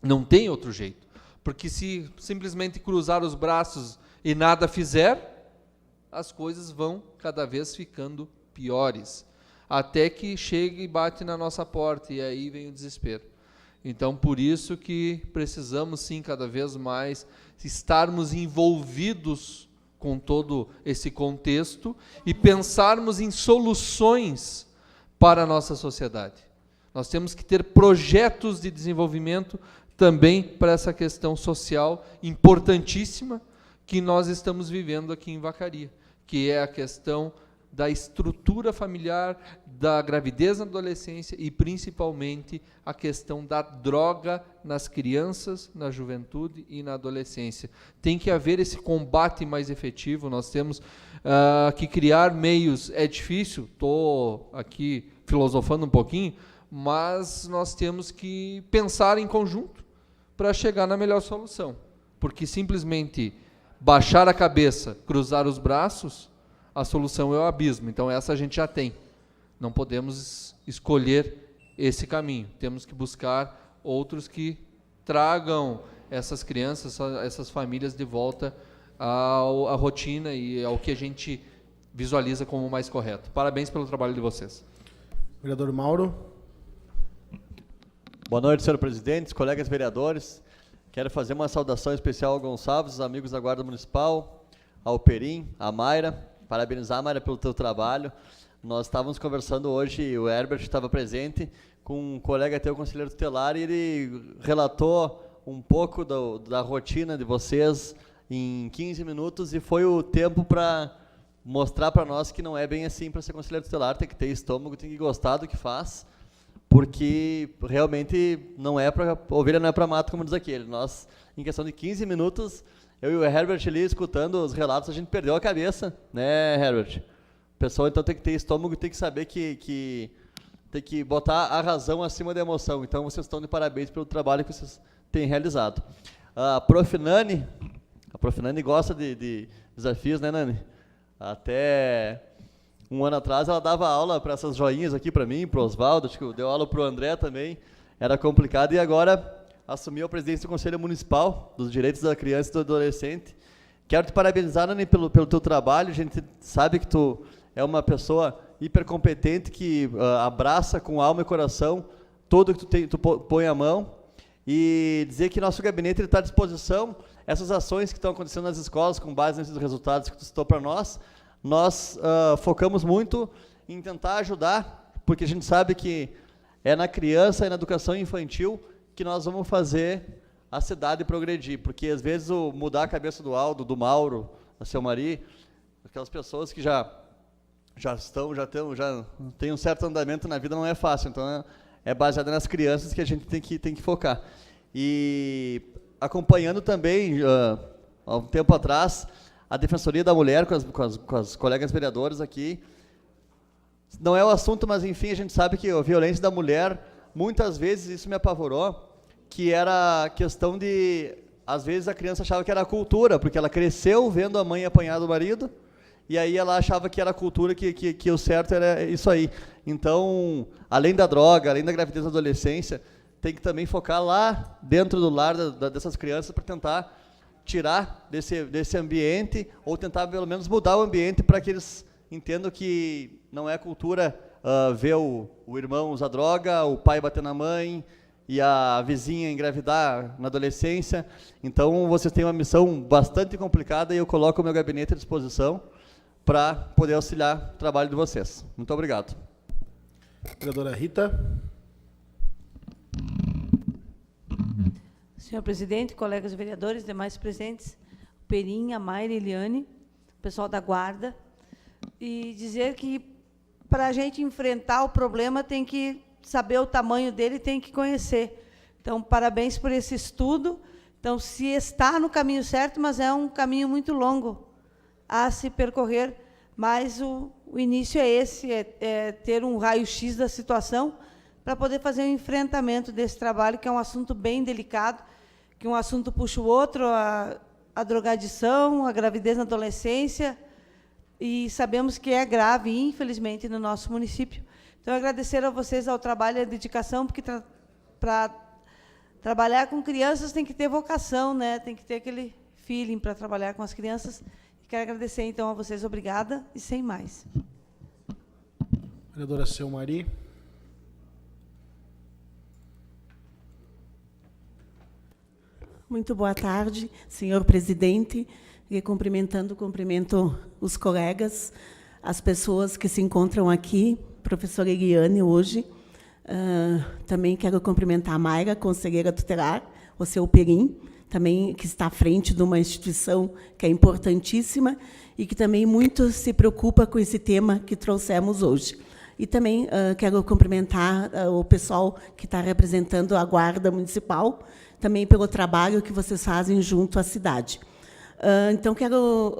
S9: Não tem outro jeito. Porque se simplesmente cruzar os braços e nada fizer, as coisas vão cada vez ficando piores. Até que chega e bate na nossa porta, e aí vem o desespero. Então, por isso que precisamos, sim, cada vez mais estarmos envolvidos com todo esse contexto e pensarmos em soluções para a nossa sociedade. Nós temos que ter projetos de desenvolvimento também para essa questão social importantíssima que nós estamos vivendo aqui em Vacaria, que é a questão da estrutura familiar, da gravidez na adolescência e, principalmente, a questão da droga nas crianças, na juventude e na adolescência. Tem que haver esse combate mais efetivo, nós temos que criar meios. É difícil, estou aqui filosofando um pouquinho, mas nós temos que pensar em conjunto para chegar na melhor solução. Porque simplesmente baixar a cabeça, cruzar os braços, a solução é o abismo. Então, essa a gente já tem. Não podemos escolher esse caminho. Temos que buscar outros que tragam essas crianças, essas famílias de volta à rotina e ao que a gente visualiza como o mais correto. Parabéns pelo trabalho de vocês.
S1: Vereador Mauro.
S10: Boa noite, senhor presidente, colegas vereadores. Quero fazer uma saudação especial ao Gonçalves, os amigos da Guarda Municipal, ao Perim, à Mayra. Parabenizar, Mayra, pelo teu trabalho. Nós estávamos conversando hoje, o Herbert estava presente, com um colega teu, conselheiro tutelar, e ele relatou um pouco da rotina de vocês em 15 minutos, e foi o tempo para mostrar para nós que não é bem assim para ser conselheiro tutelar, tem que ter estômago, tem que gostar do que faz, porque realmente não é para ovelha, não é para mato, como diz aquele. Nós, em questão de 15 minutos, eu e o Herbert ali escutando os relatos, a gente perdeu a cabeça, né, Herbert? O pessoal então tem que ter estômago, tem que saber que tem que botar a razão acima da emoção. Então vocês estão de parabéns pelo trabalho que vocês têm realizado. A Prof. Nani gosta de desafios, né, Nani? Até um ano atrás ela dava aula para essas joinhas aqui para mim, para o Oswaldo, acho que deu aula para o André também, era complicado, e agora assumiu a presidência do Conselho Municipal dos Direitos da Criança e do Adolescente. Quero te parabenizar, Nani, pelo teu trabalho. A gente sabe que tu é uma pessoa hipercompetente que abraça com alma e coração tudo que tu põe a mão, e dizer que nosso gabinete está à disposição. Essas ações que estão acontecendo nas escolas, com base nesses resultados que tu citou para nós focamos muito em tentar ajudar, porque a gente sabe que é na criança e na educação infantil que nós vamos fazer a cidade progredir, porque às vezes mudar a cabeça do Aldo, do Mauro, da Seu Mari, aquelas pessoas que já têm um certo andamento na vida, não é fácil. Então é baseado nas crianças que a gente tem que focar. E acompanhando também, há um tempo atrás, a Defensoria da Mulher com as colegas vereadoras aqui. Não é o assunto, mas enfim, a gente sabe que a violência da mulher, muitas vezes isso me apavorou, que era questão de, às vezes a criança achava que era cultura, porque ela cresceu vendo a mãe apanhar do marido, e aí ela achava que era cultura, que o certo era isso aí. Então, além da droga, além da gravidez na adolescência, tem que também focar lá dentro do lar dessas crianças para tentar tirar desse ambiente, ou tentar pelo menos mudar o ambiente para que eles entendam que não é cultura ver o irmão usar droga, o pai bater na mãe e a vizinha engravidar na adolescência. Então vocês têm uma missão bastante complicada e eu coloco o meu gabinete à disposição para poder auxiliar o trabalho de vocês. Muito obrigado.
S1: Vereadora Rita.
S11: Senhor presidente, colegas vereadores, demais presentes, Perim, a Mayra, Eliane, pessoal da Guarda, e dizer que para a gente enfrentar o problema tem que saber o tamanho dele, tem que conhecer. Então, parabéns por esse estudo. Então, se está no caminho certo, mas é um caminho muito longo a se percorrer, mas o início é esse, é ter um raio-x da situação para poder fazer um enfrentamento desse trabalho, que é um assunto bem delicado, que um assunto puxa o outro, a drogadição, a gravidez na adolescência, e sabemos que é grave, infelizmente, no nosso município. Então, agradecer a vocês ao trabalho e à dedicação, porque para trabalhar com crianças tem que ter vocação, né? Tem que ter aquele feeling para trabalhar com as crianças. Quero agradecer, então, a vocês. Obrigada, e sem mais.
S1: Vereadora Seu Mari.
S12: Muito boa tarde, senhor presidente. E cumprimento os colegas, as pessoas que se encontram aqui, professora Eliane, hoje. Também quero cumprimentar a Mayra, conselheira tutelar, o seu Perim, também que está à frente de uma instituição que é importantíssima e que também muito se preocupa com esse tema que trouxemos hoje. E também quero cumprimentar o pessoal que está representando a Guarda Municipal, também pelo trabalho que vocês fazem junto à cidade. Então, quero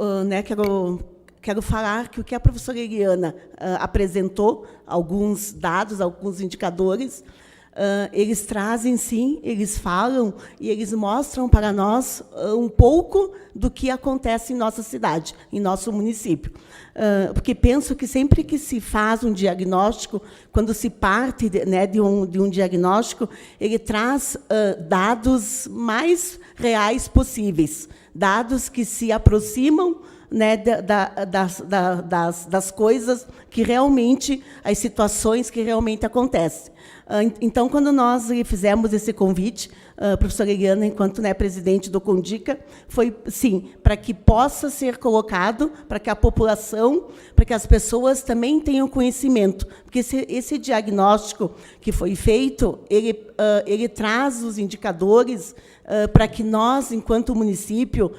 S12: falar que o que a professora Eliana apresentou, alguns dados, alguns indicadores, eles trazem, sim, eles falam e eles mostram para nós um pouco do que acontece em nossa cidade, em nosso município. Porque penso que sempre que se faz um diagnóstico, quando se parte de um diagnóstico, ele traz dados mais reais possíveis, dados que se aproximam né, das coisas que realmente, as situações que realmente acontecem. Então, quando nós fizemos esse convite, professora Eliana, enquanto, né, presidente do CONDICA, foi, sim, para que possa ser colocado, para que a população, para que as pessoas também tenham conhecimento, porque esse diagnóstico que foi feito, ele traz os indicadores para que nós, enquanto município,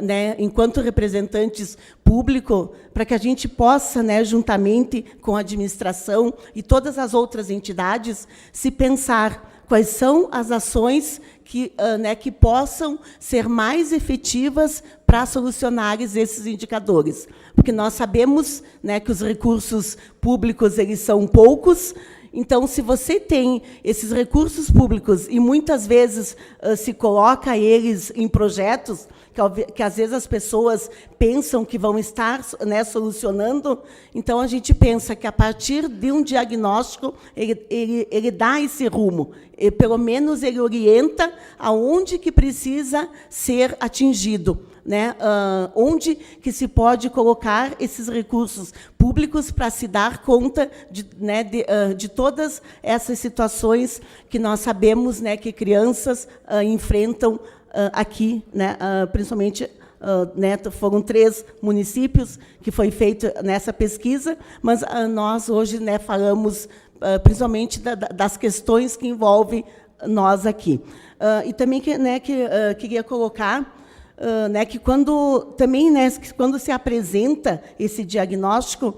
S12: né, enquanto representantes públicos, para que a gente possa, né, juntamente com a administração e todas as outras entidades, se pensar quais são as ações que, né, que possam ser mais efetivas para solucionar esses indicadores. Porque nós sabemos, né, que os recursos públicos eles são poucos. Então, se você tem esses recursos públicos e muitas vezes se coloca eles em projetos que às vezes as pessoas pensam que vão estar, né, solucionando, então a gente pensa que a partir de um diagnóstico ele dá esse rumo, e pelo menos ele orienta aonde que precisa ser atingido, né, onde que se pode colocar esses recursos públicos para se dar conta de todas essas situações que nós sabemos, né, que crianças enfrentam aqui, né, principalmente, né, foram 3 municípios que foi feita nessa pesquisa, mas nós hoje, né, falamos principalmente das questões que envolvem nós aqui. E também queria colocar né, que quando se apresenta esse diagnóstico,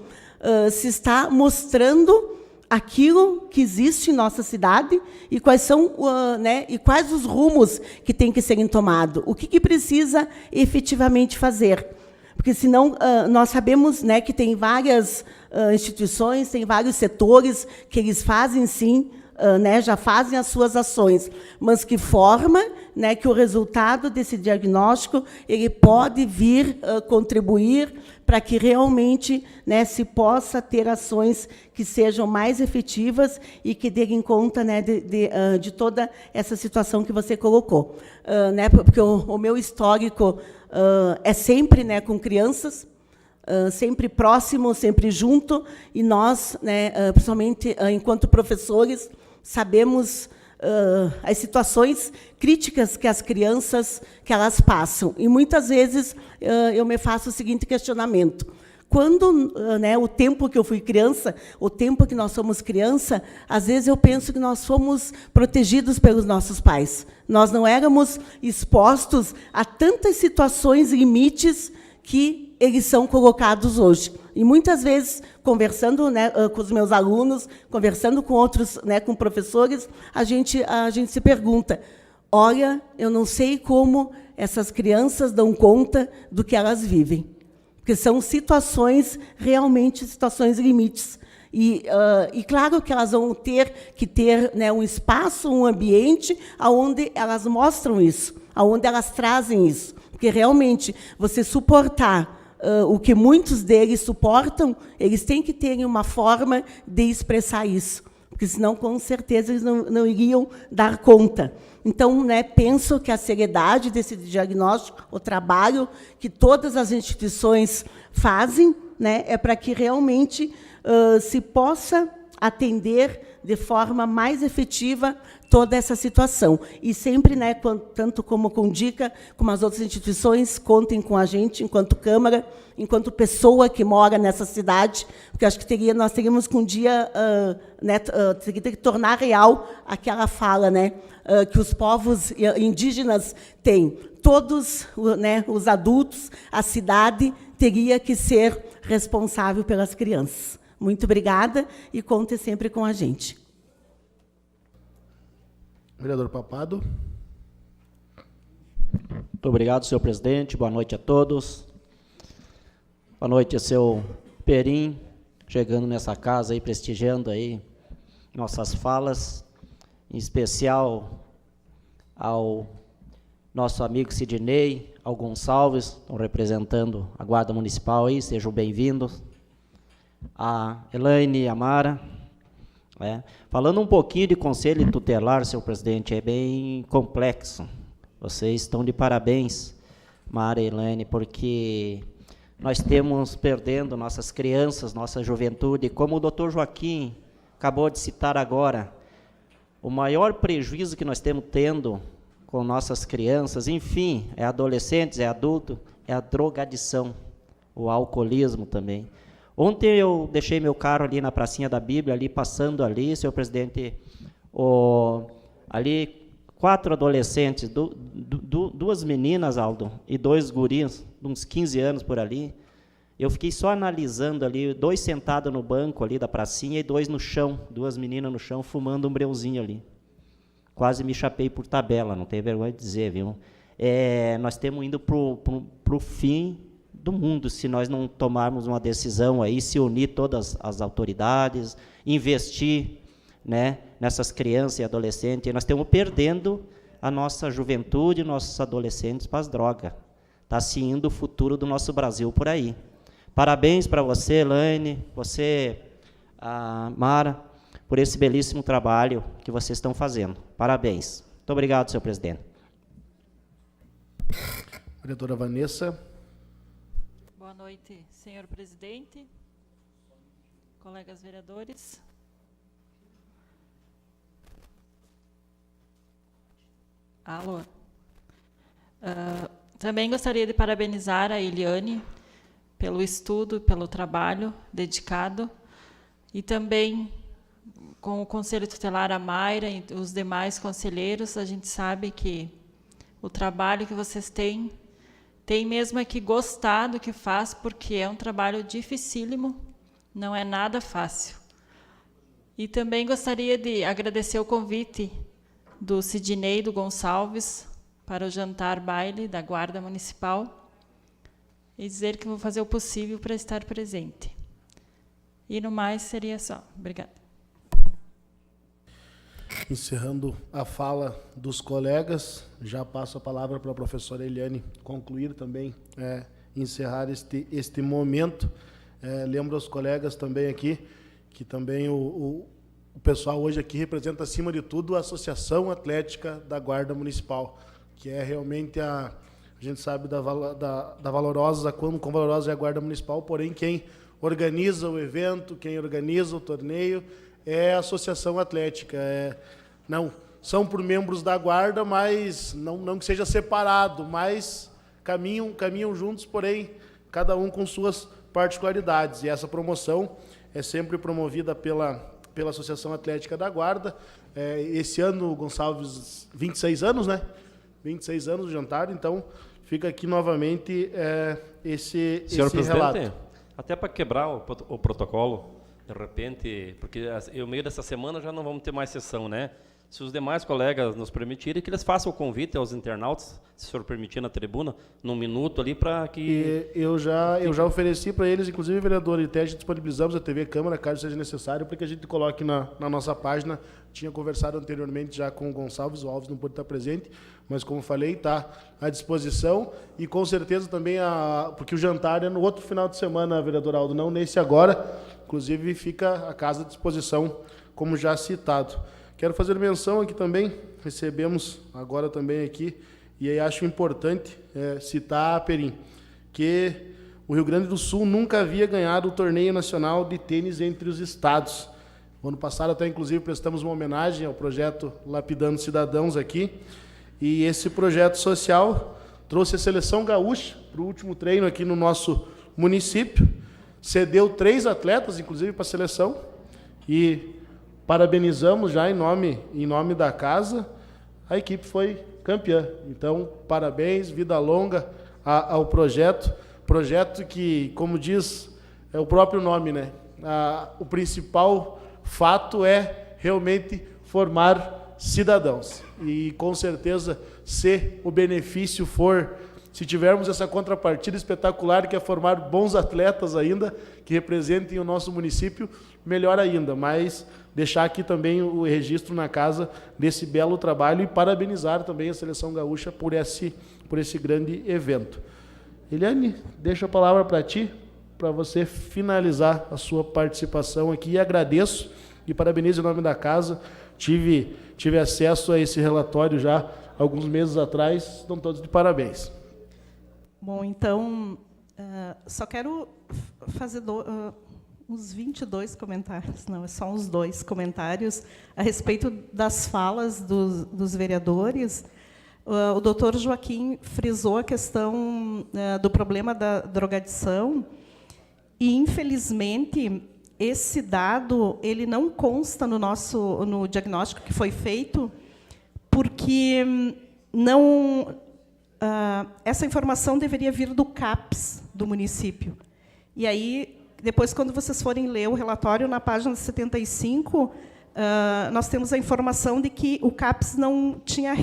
S12: se está mostrando aquilo que existe em nossa cidade e quais são, né, e quais os rumos que têm que serem tomados, o que precisa efetivamente fazer. Porque, senão, nós sabemos, né, que tem várias instituições, tem vários setores que eles fazem, sim, né, já fazem as suas ações, mas que forma, né, que o resultado desse diagnóstico ele pode vir contribuir para que realmente, né, se possa ter ações que sejam mais efetivas e que deem conta, né, de toda essa situação que você colocou. Né, porque o meu histórico é sempre, né, com crianças, sempre próximo, sempre junto, e nós, né, principalmente enquanto professores, sabemos as situações críticas que as crianças que elas passam. E, muitas vezes, eu me faço o seguinte questionamento. Quando, né, o tempo que eu fui criança, o tempo que nós somos criança, às vezes eu penso que nós fomos protegidos pelos nossos pais. Nós não éramos expostos a tantas situações limites que eles são colocados hoje. E, muitas vezes, conversando, né, com os meus alunos, conversando com outros, né, com professores, a gente se pergunta, olha, eu não sei como essas crianças dão conta do que elas vivem. Porque são situações, realmente, situações limites. E claro que elas vão ter que ter, né, um espaço, um ambiente onde elas mostram isso, onde elas trazem isso. Porque, realmente, você suportar o que muitos deles suportam, eles têm que ter uma forma de expressar isso, porque, senão, com certeza, eles não iriam dar conta. Então, né, penso que a seriedade desse diagnóstico, o trabalho que todas as instituições fazem, né, é para que realmente se possa atender de forma mais efetiva toda essa situação. E sempre, né, tanto como o CONDICA, como as outras instituições, contem com a gente, enquanto Câmara, enquanto pessoa que mora nessa cidade, porque acho que nós teríamos que um dia né, teria que tornar real aquela fala, né, que os povos indígenas têm. Todos, né, os adultos, a cidade teria que ser responsável pelas crianças. Muito obrigada e conte sempre com a gente.
S1: Vereador Papado.
S13: Muito obrigado, senhor presidente. Boa noite a todos. Boa noite, seu Perim, chegando nessa casa aí, prestigiando aí nossas falas, em especial ao nosso amigo Sidney, ao Gonçalves, estão representando a Guarda Municipal aí, sejam bem-vindos. A Elaine e a Mara. Falando um pouquinho de conselho tutelar, senhor presidente, é bem complexo. Vocês estão de parabéns, Mara e Elaine, porque nós temos perdendo nossas crianças, nossa juventude. Como o doutor Joaquim acabou de citar agora, o maior prejuízo que nós estamos tendo com nossas crianças, enfim, é adolescentes, é adulto, é a drogadição, o alcoolismo também. Ontem eu deixei meu carro ali na pracinha da Bíblia, ali passando ali, senhor presidente, ali 4 adolescentes, 2 meninas, Aldo, e 2 guris, uns 15 anos por ali. Eu fiquei só analisando ali, 2 sentados no banco ali da pracinha e 2 no chão, 2 meninas no chão, fumando um breuzinho ali. Quase me chapei por tabela, não tenho vergonha de dizer, viu? Nós estamos indo para o fim do mundo, se nós não tomarmos uma decisão aí, se unir todas as autoridades, investir, né, nessas crianças e adolescentes. E nós estamos perdendo a nossa juventude, nossos adolescentes para as drogas. Está se indo o futuro do nosso Brasil por aí. Parabéns para você, Elaine, você, Mara, por esse belíssimo trabalho que vocês estão fazendo. Parabéns. Muito obrigado, senhor presidente.
S1: Vereadora Vanessa.
S14: Boa noite, senhor presidente, colegas vereadores. Alô. Também gostaria de parabenizar a Eliane pelo estudo, pelo trabalho dedicado, e também com o Conselho Tutelar, a Mayra e os demais conselheiros. A gente sabe que o trabalho que vocês têm mesmo é que gostar do que faz, porque é um trabalho dificílimo, não é nada fácil. E também gostaria de agradecer o convite do Sidney do Gonçalves para o jantar baile da Guarda Municipal e dizer que vou fazer o possível para estar presente. E no mais seria só. Obrigada.
S1: Encerrando a fala dos colegas, já passo a palavra para a professora Eliane concluir também, encerrar este momento. Lembro aos colegas também aqui que também o pessoal hoje aqui representa, acima de tudo, a Associação Atlética da Guarda Municipal, que é realmente a gente sabe da valorosa, quão valorosa é a Guarda Municipal, porém quem organiza o evento, quem organiza o torneio é a Associação Atlética. Não são por membros da Guarda, mas não que seja separado, mas caminham juntos, porém cada um com suas particularidades. E essa promoção é sempre promovida pela Associação Atlética da Guarda. Esse ano, Gonçalves, 26 anos, né? 26 anos do jantar, então fica aqui novamente esse relato.
S6: Presidente, até para quebrar o protocolo, de repente, porque no meio dessa semana já não vamos ter mais sessão, né? Se os demais colegas nos permitirem, que eles façam o convite aos internautas, se for permitir na tribuna, num minuto ali, para que...
S1: Eu já ofereci para eles, inclusive, vereador, e até disponibilizamos a TV Câmara, caso seja necessário, para que a gente coloque na nossa página. Tinha conversado anteriormente já com o Gonçalves, o Alves não pôde estar presente, mas, como falei, está à disposição. E, com certeza, também, porque o jantar é no outro final de semana, vereador Aldo, não nesse agora. Inclusive, fica a casa à disposição, como já citado. Quero fazer menção aqui também, recebemos agora também aqui, e aí acho importante citar, Perim, que o Rio Grande do Sul nunca havia ganhado o torneio nacional de tênis entre os estados. No ano passado até, inclusive, prestamos uma homenagem ao projeto Lapidando Cidadãos aqui, e esse projeto social trouxe a seleção gaúcha para o último treino aqui no nosso município, cedeu 3 atletas, inclusive, para a seleção, e parabenizamos já em nome da casa, a equipe foi campeã. Então, parabéns, vida longa ao projeto que, como diz o próprio nome, né? O principal fato é realmente formar cidadãos. E, com certeza, se o benefício for, se tivermos essa contrapartida espetacular, que é formar bons atletas ainda, que representem o nosso município, melhor ainda. Mas deixar aqui também o registro na casa desse belo trabalho e parabenizar também a Seleção Gaúcha por esse grande evento. Eliane, deixo a palavra para ti, para você finalizar a sua participação aqui. E agradeço e parabenizo em nome da casa. Tive acesso a esse relatório já alguns meses atrás, estão todos de parabéns.
S3: Bom, então, Só quero fazer uns 22 comentários, não, é só uns 2 comentários a respeito das falas dos vereadores. O doutor Joaquim frisou a questão do problema da drogadição e, infelizmente, esse dado ele não consta no diagnóstico que foi feito, porque essa informação deveria vir do CAPS do município. E aí, depois, quando vocês forem ler o relatório, na página 75, nós temos a informação de que o CAPS não tinha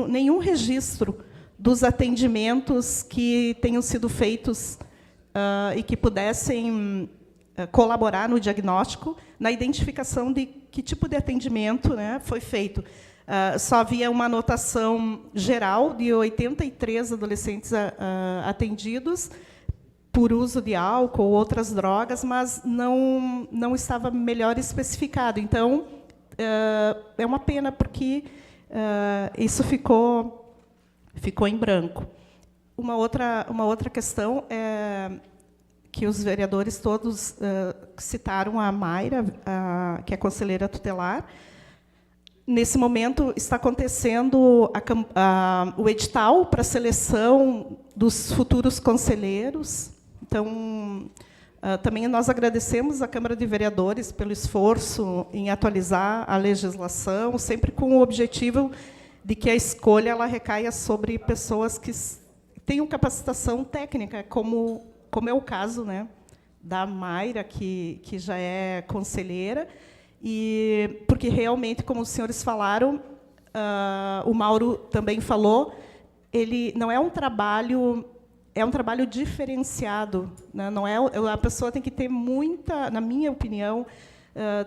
S3: nenhum registro dos atendimentos que tenham sido feitos e que pudessem colaborar no diagnóstico, na identificação de que tipo de atendimento, né, foi feito. Só havia uma anotação geral de 83 adolescentes atendidos por uso de álcool ou outras drogas, mas não estava melhor especificado. Então, é uma pena, porque isso ficou em branco. Uma outra questão é que os vereadores todos citaram a Mayra, que é conselheira tutelar. Nesse momento, está acontecendo o edital para a seleção dos futuros conselheiros. Então, também nós agradecemos à Câmara de Vereadores pelo esforço em atualizar a legislação, sempre com o objetivo de que a escolha ela recaia sobre pessoas que tenham capacitação técnica, como é o caso, né, da Mayra, que já é conselheira, e porque realmente, como os senhores falaram, o Mauro também falou, ele não é um trabalho, é um trabalho diferenciado, né? Não é, a pessoa tem que ter muita, na minha opinião,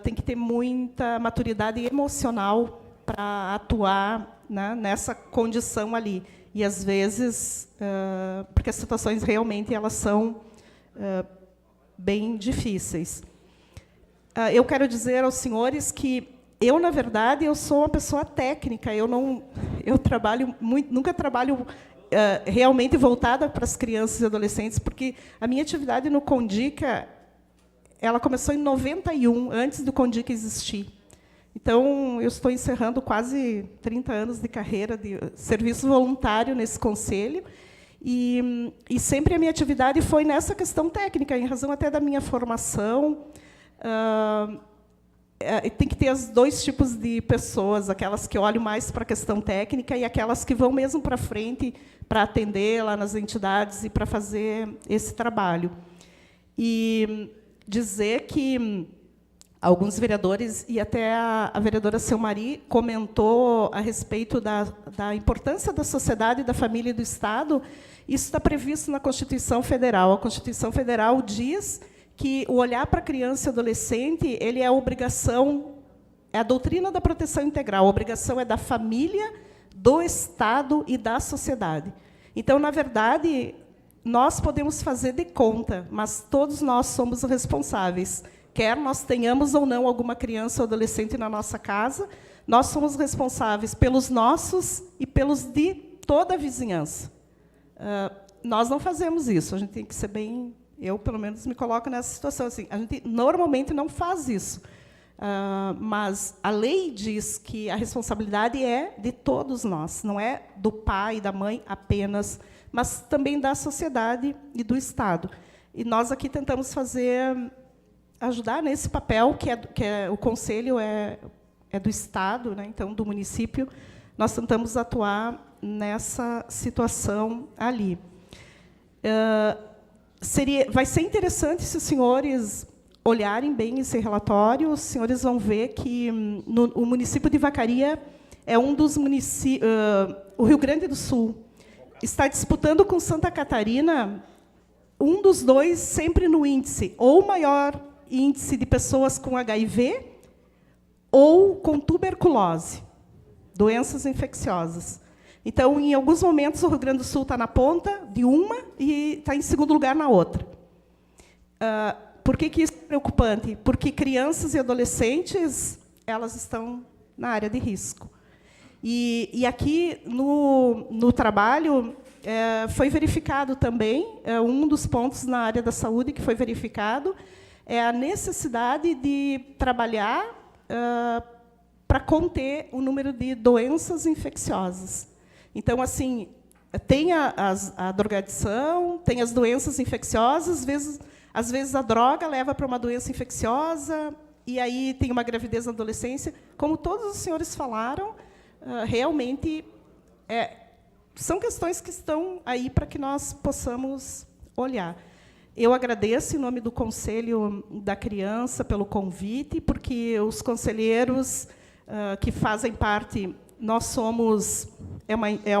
S3: tem que ter muita maturidade emocional para atuar, né, nessa condição ali. E, às vezes, porque as situações realmente elas são bem difíceis. Eu quero dizer aos senhores que eu, na verdade, eu sou uma pessoa técnica. Eu trabalho nunca trabalho realmente voltada para as crianças e adolescentes, porque a minha atividade no Condica ela começou em 91, antes do Condica existir. Então, eu estou encerrando quase 30 anos de carreira de serviço voluntário nesse conselho, e sempre a minha atividade foi nessa questão técnica, em razão até da minha formação. Tem que ter os 2 tipos de pessoas, aquelas que olham mais para a questão técnica e aquelas que vão mesmo para frente para atender lá nas entidades e para fazer esse trabalho. E dizer que alguns vereadores, e até a vereadora Selmari comentou a respeito da importância da sociedade, da família e do Estado, isso está previsto na Constituição Federal. A Constituição Federal diz que o olhar para a criança e adolescente ele é a obrigação, é a doutrina da proteção integral, a obrigação é da família, do Estado e da sociedade. Então, na verdade, nós podemos fazer de conta, mas todos nós somos responsáveis. Quer nós tenhamos ou não alguma criança ou adolescente na nossa casa, nós somos responsáveis pelos nossos e pelos de toda a vizinhança. Nós não fazemos isso, a gente tem que ser bem... Eu, pelo menos, me coloco nessa situação. Assim, a gente normalmente não faz isso, mas a lei diz que a responsabilidade é de todos nós, não é do pai e da mãe apenas, mas também da sociedade e do Estado. E nós aqui tentamos ajudar nesse papel, que é o Conselho é do Estado, né, então, do município, nós tentamos atuar nessa situação ali. Vai ser interessante se os senhores olharem bem esse relatório, os senhores vão ver que o município de Vacaria é um dos municípios... o Rio Grande do Sul está disputando com Santa Catarina um dos 2 sempre no índice, ou maior índice de pessoas com HIV ou com tuberculose, doenças infecciosas. Então, em alguns momentos, o Rio Grande do Sul está na ponta de uma e está em segundo lugar na outra. Por que isso é preocupante? Porque crianças e adolescentes elas estão na área de risco. E aqui, no trabalho, foi verificado também, um dos pontos na área da saúde que foi verificado, é a necessidade de trabalhar para conter o número de doenças infecciosas. Então, assim, tem a drogadição, tem as doenças infecciosas, às vezes a droga leva para uma doença infecciosa, e aí tem uma gravidez na adolescência. Como todos os senhores falaram, realmente são questões que estão aí para que nós possamos olhar. Eu agradeço, em nome do Conselho da Criança, pelo convite, porque os conselheiros que fazem parte, nós somos,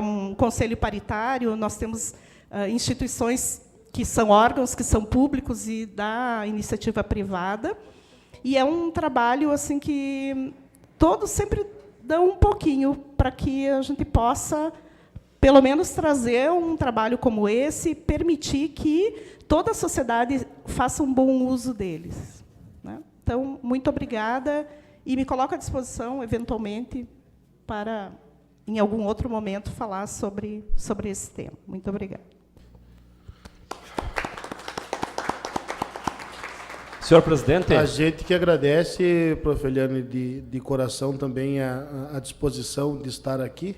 S3: um conselho paritário, nós temos instituições que são órgãos que são públicos e da iniciativa privada, e é um trabalho assim que todos sempre dão um pouquinho para que a gente possa, pelo menos, trazer um trabalho como esse, permitir que toda a sociedade faça um bom uso deles, né? Então, muito obrigada, e me coloco à disposição, eventualmente, para, em algum outro momento, falar sobre esse tema. Muito obrigada.
S6: Senhor presidente.
S1: A gente que agradece, prof. Eliane, de coração também a disposição de estar aqui.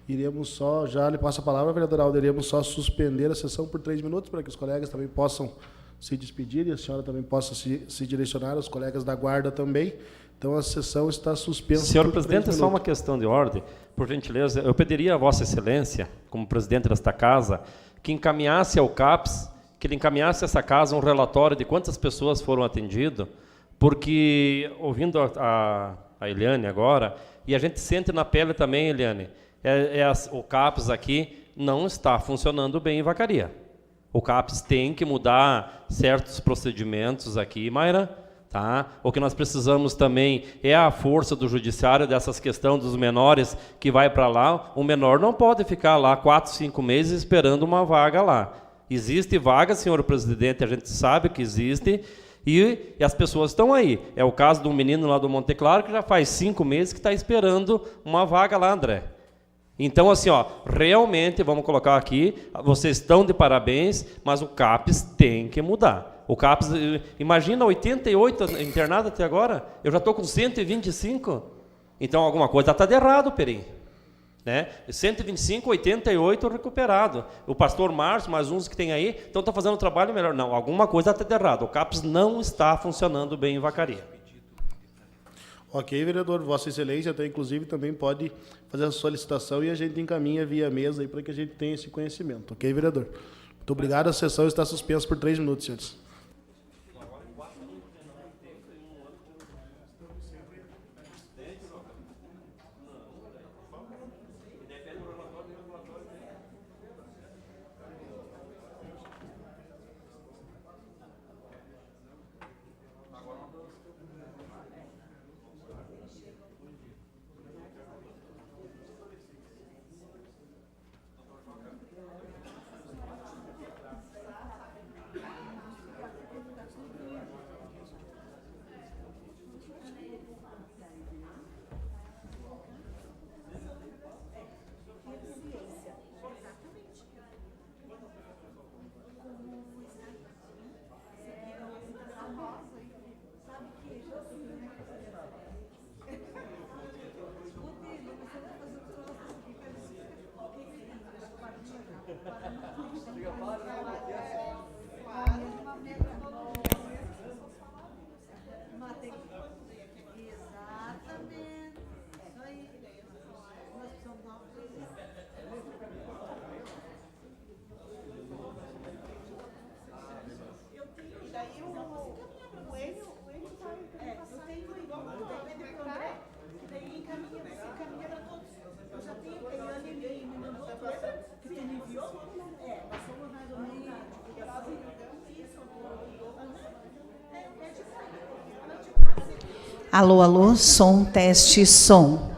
S1: Iremos só, já lhe passo a palavra, vereador Aldo, iremos só suspender a sessão por 3 minutos, para que os colegas também possam se despedir e a senhora também possa se direcionar, os colegas da guarda também. Então, a sessão está suspensa.
S6: Senhor presidente, só uma questão de ordem. Por gentileza, eu pediria a Vossa Excelência, como presidente desta casa, que encaminhasse ao CAPS, que ele encaminhasse a essa casa um relatório de quantas pessoas foram atendidas, porque, ouvindo a Eliane agora, e a gente sente na pele também, Eliane, o CAPS aqui não está funcionando bem em Vacaria. O CAPS tem que mudar certos procedimentos aqui, Mayra. Tá? O que nós precisamos também é a força do judiciário dessas questões dos menores que vai para lá. O menor não pode ficar lá 4, 5 meses esperando uma vaga lá. Existe vaga, senhor presidente, a gente sabe que existe, e as pessoas estão aí. É o caso de um menino lá do Monte Claro que já faz 5 meses que está esperando uma vaga lá, André. Então, assim, realmente, vamos colocar aqui, vocês estão de parabéns, mas o CAPS tem que mudar. O CAPS, imagina, 88 internados até agora, eu já estou com 125. Então, alguma coisa está de errado, Perim. Né? 125, 88 recuperado. O pastor Márcio, mais uns que tem aí, então está fazendo um trabalho melhor. Não, alguma coisa está de errado. O CAPS não está funcionando bem em Vacaria.
S1: Ok, vereador, Vossa Excelência até inclusive também pode fazer a solicitação e a gente encaminha via mesa para que a gente tenha esse conhecimento. Ok, vereador? Muito obrigado, a sessão está suspensa por 3 minutos, senhores.
S2: Alô, alô, som, teste, som.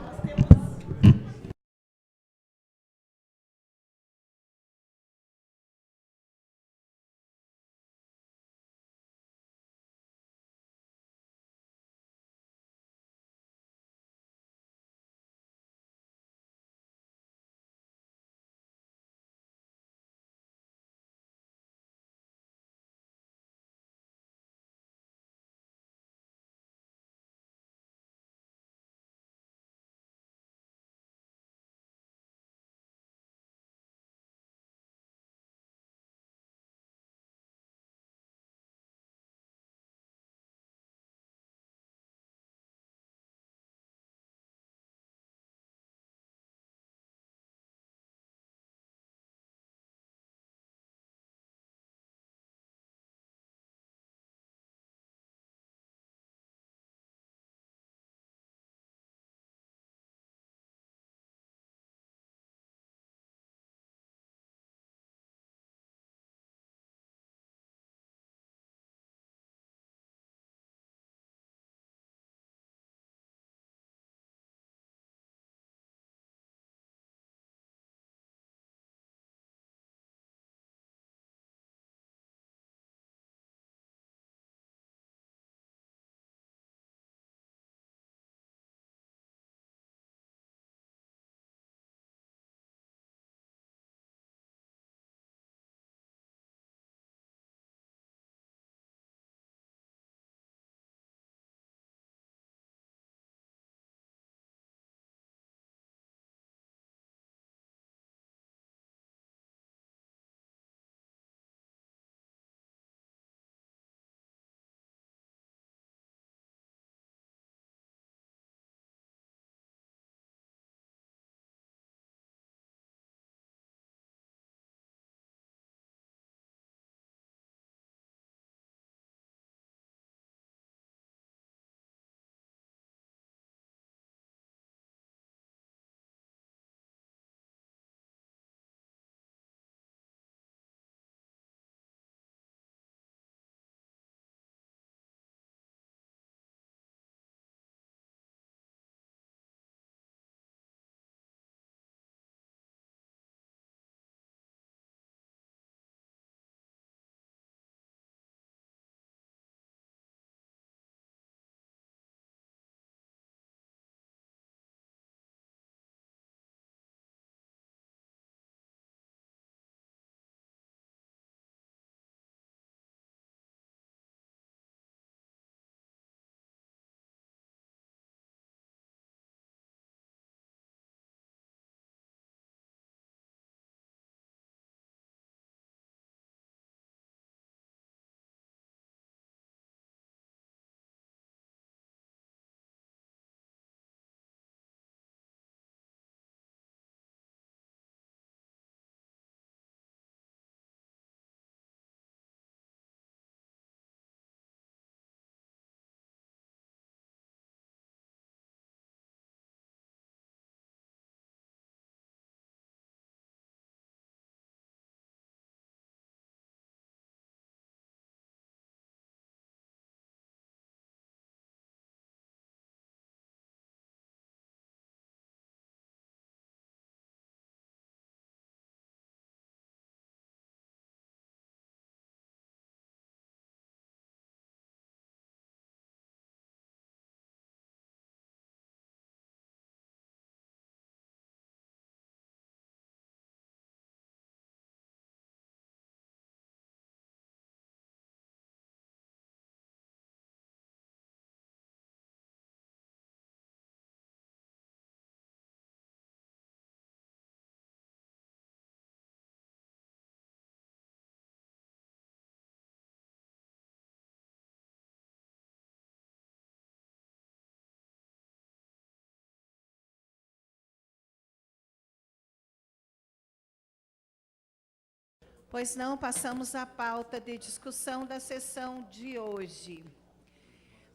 S2: Pois não, passamos à pauta de discussão da sessão de hoje.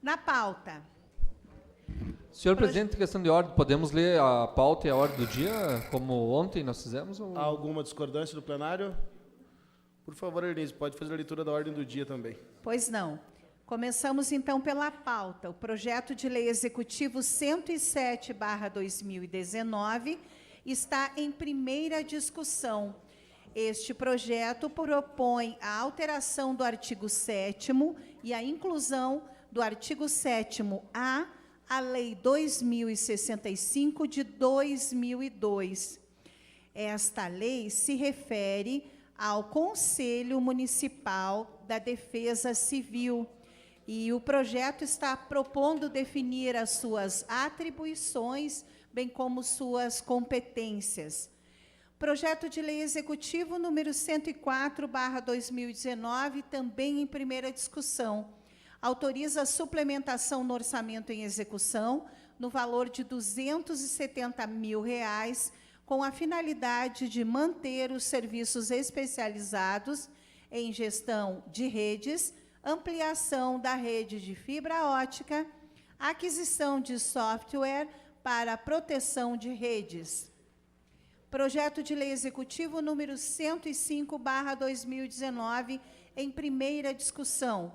S2: Na pauta.
S9: Senhor presidente, questão de ordem, podemos ler a pauta e a ordem do dia, como ontem nós fizemos? Ou...
S1: Há alguma discordância do plenário? Por favor, Ernice, pode fazer a leitura da ordem do dia também.
S2: Pois não. Começamos, então, pela pauta. O projeto de lei executivo 107/2019 está em primeira discussão. Este projeto propõe a alteração do artigo 7º e a inclusão do artigo 7º-A à Lei 2065 de 2002. Esta lei se refere ao Conselho Municipal da Defesa Civil e o projeto está propondo definir as suas atribuições, bem como suas competências. Projeto de Lei Executivo número 104/2019, também em primeira discussão. Autoriza a suplementação no orçamento em execução, no valor de R$ 270 mil, com a finalidade de manter os serviços especializados em gestão de redes, ampliação da rede de fibra ótica, aquisição de software para proteção de redes. Projeto de Lei Executivo número 105/2019, em primeira discussão.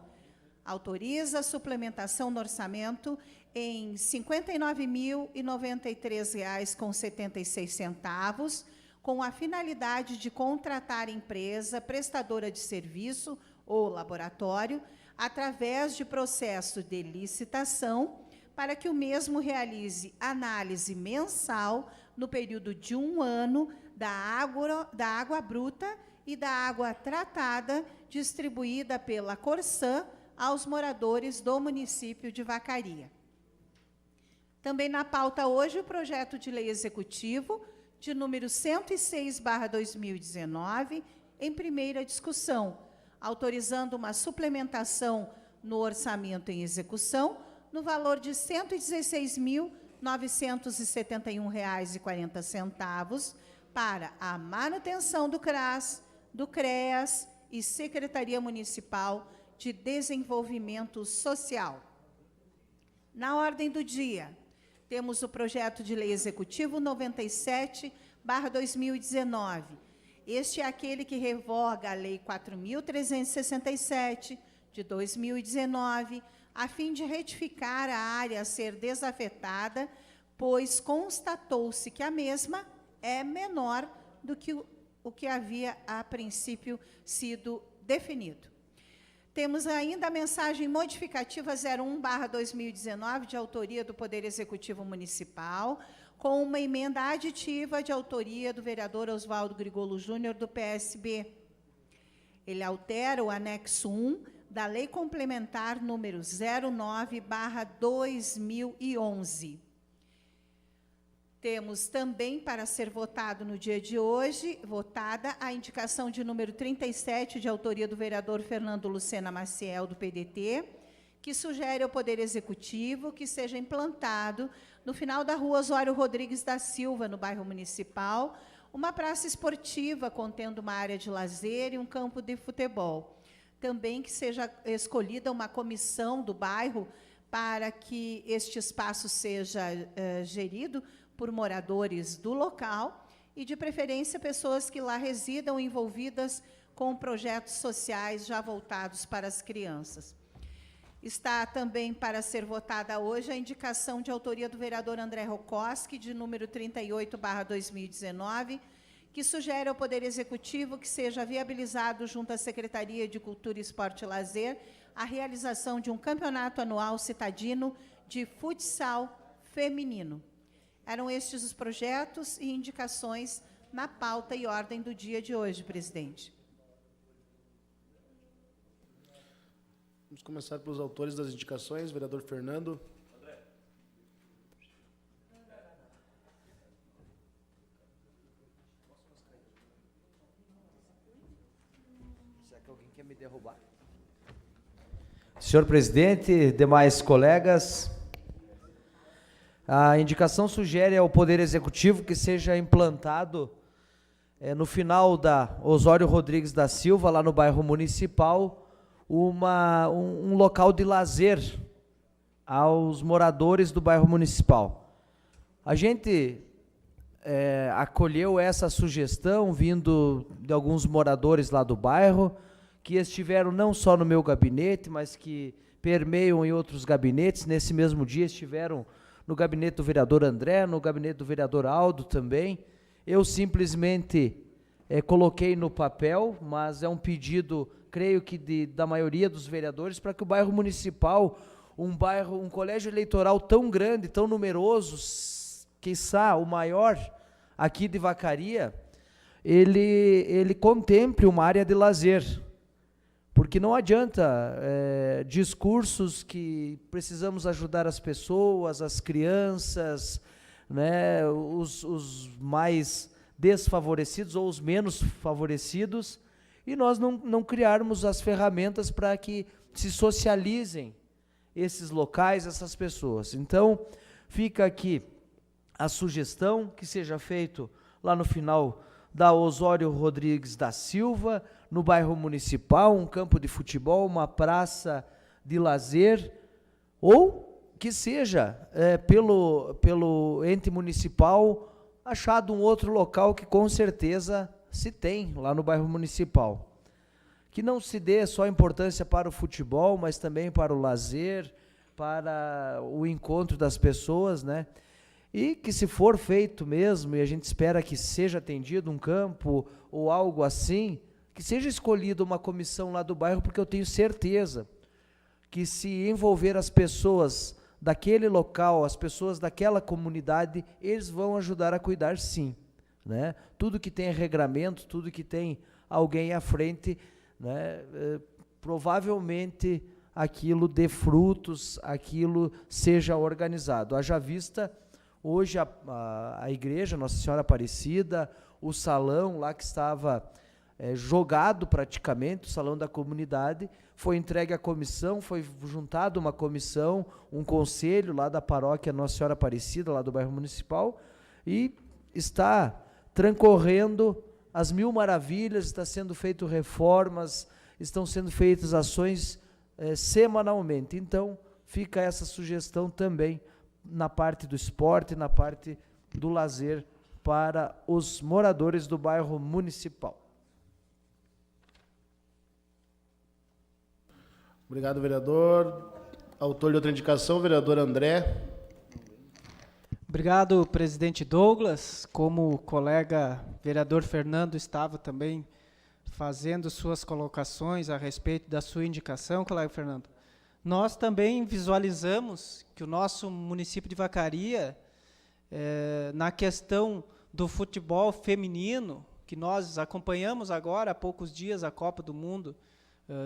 S2: Autoriza a suplementação no orçamento em R$ 59.093,76, com a finalidade de contratar empresa prestadora de serviço ou laboratório, através de processo de licitação, para que o mesmo realize análise mensal no período de 1 ano da água bruta e da água tratada distribuída pela Corsã aos moradores do município de Vacaria. Também na pauta hoje o projeto de lei executivo de número 106/2019, em primeira discussão, autorizando uma suplementação no orçamento em execução no valor de R$ 116.971,40 para a manutenção do CRAS, do CREAS e Secretaria Municipal de Desenvolvimento Social. Na ordem do dia, temos o projeto de lei executivo 97/2019. Este é aquele que revoga a Lei 4.367, de 2019, a fim de retificar a área a ser desafetada, pois constatou-se que a mesma é menor do que o que havia, a princípio, sido definido. Temos ainda a mensagem modificativa 01/2019, de autoria do Poder Executivo Municipal, com uma emenda aditiva de autoria do vereador Oswaldo Grigolo Júnior, do PSB. Ele altera o anexo 1 da Lei Complementar número 09/2011. Temos também, para ser votado no dia de hoje, votada a indicação de número 37, de autoria do vereador Fernando Lucena Maciel, do PDT, que sugere ao Poder Executivo que seja implantado, no final da rua Osório Rodrigues da Silva, no bairro Municipal, uma praça esportiva contendo uma área de lazer e um campo de futebol. Também que seja escolhida uma comissão do bairro para que este espaço seja gerido por moradores do local e, de preferência, pessoas que lá residam envolvidas com projetos sociais já voltados para as crianças. Está também para ser votada hoje a indicação de autoria do vereador André Rokoski, de número 38/2019, que sugere ao Poder Executivo que seja viabilizado junto à Secretaria de Cultura, Esporte e Lazer a realização de um campeonato anual citadino de futsal feminino. Eram estes os projetos e indicações na pauta e ordem do dia de hoje, presidente.
S1: Vamos começar pelos autores das indicações. Vereador Fernando.
S5: Será que alguém quer me derrubar? Senhor presidente, demais colegas, a indicação sugere ao Poder Executivo que seja implantado no final da Osório Rodrigues da Silva, lá no bairro Municipal, um local de lazer aos moradores do bairro Municipal. A gente acolheu essa sugestão vindo de alguns moradores lá do bairro, que estiveram não só no meu gabinete, mas que permeiam em outros gabinetes. Nesse mesmo dia estiveram no gabinete do vereador André, no gabinete do vereador Aldo também. Eu simplesmente coloquei no papel, mas é um pedido, creio que da maioria dos vereadores, para que o bairro Municipal, um colégio eleitoral tão grande, tão numeroso, quiçá o maior aqui de Vacaria, ele contemple uma área de lazer. Porque não adianta discursos que precisamos ajudar as pessoas, as crianças, né, os mais desfavorecidos ou os menos favorecidos, e nós não criarmos as ferramentas para que se socializem esses locais, essas pessoas. Então, fica aqui a sugestão que seja feito lá no final da Osório Rodrigues da Silva, no bairro Municipal, um campo de futebol, uma praça de lazer, ou que seja pelo ente municipal achado um outro local que com certeza se tem lá no bairro Municipal. Que não se dê só importância para o futebol, mas também para o lazer, para o encontro das pessoas, né? E que, se for feito mesmo, e a gente espera que seja atendido um campo ou algo assim, que seja escolhida uma comissão lá do bairro, porque eu tenho certeza que, se envolver as pessoas daquele local, as pessoas daquela comunidade, eles vão ajudar a cuidar, sim, né? Tudo que tem regramento, tudo que tem alguém à frente, né, provavelmente aquilo dê frutos, aquilo seja organizado. Haja vista hoje a igreja Nossa Senhora Aparecida, o salão lá que estava jogado praticamente, o salão da comunidade, foi entregue à comissão, foi juntado uma comissão, um conselho lá da paróquia Nossa Senhora Aparecida, lá do bairro Municipal, e está transcorrendo as mil maravilhas, está sendo feito reformas, estão sendo feitas ações semanalmente. Então, fica essa sugestão também na parte do esporte, na parte do lazer para os moradores do bairro Municipal.
S1: Obrigado, vereador. Autor de outra indicação, vereador André.
S7: Obrigado, presidente Douglas. Como o colega vereador Fernando estava também fazendo suas colocações a respeito da sua indicação, colega Fernando, nós também visualizamos que o nosso município de Vacaria, na questão do futebol feminino, que nós acompanhamos agora, há poucos dias, a Copa do Mundo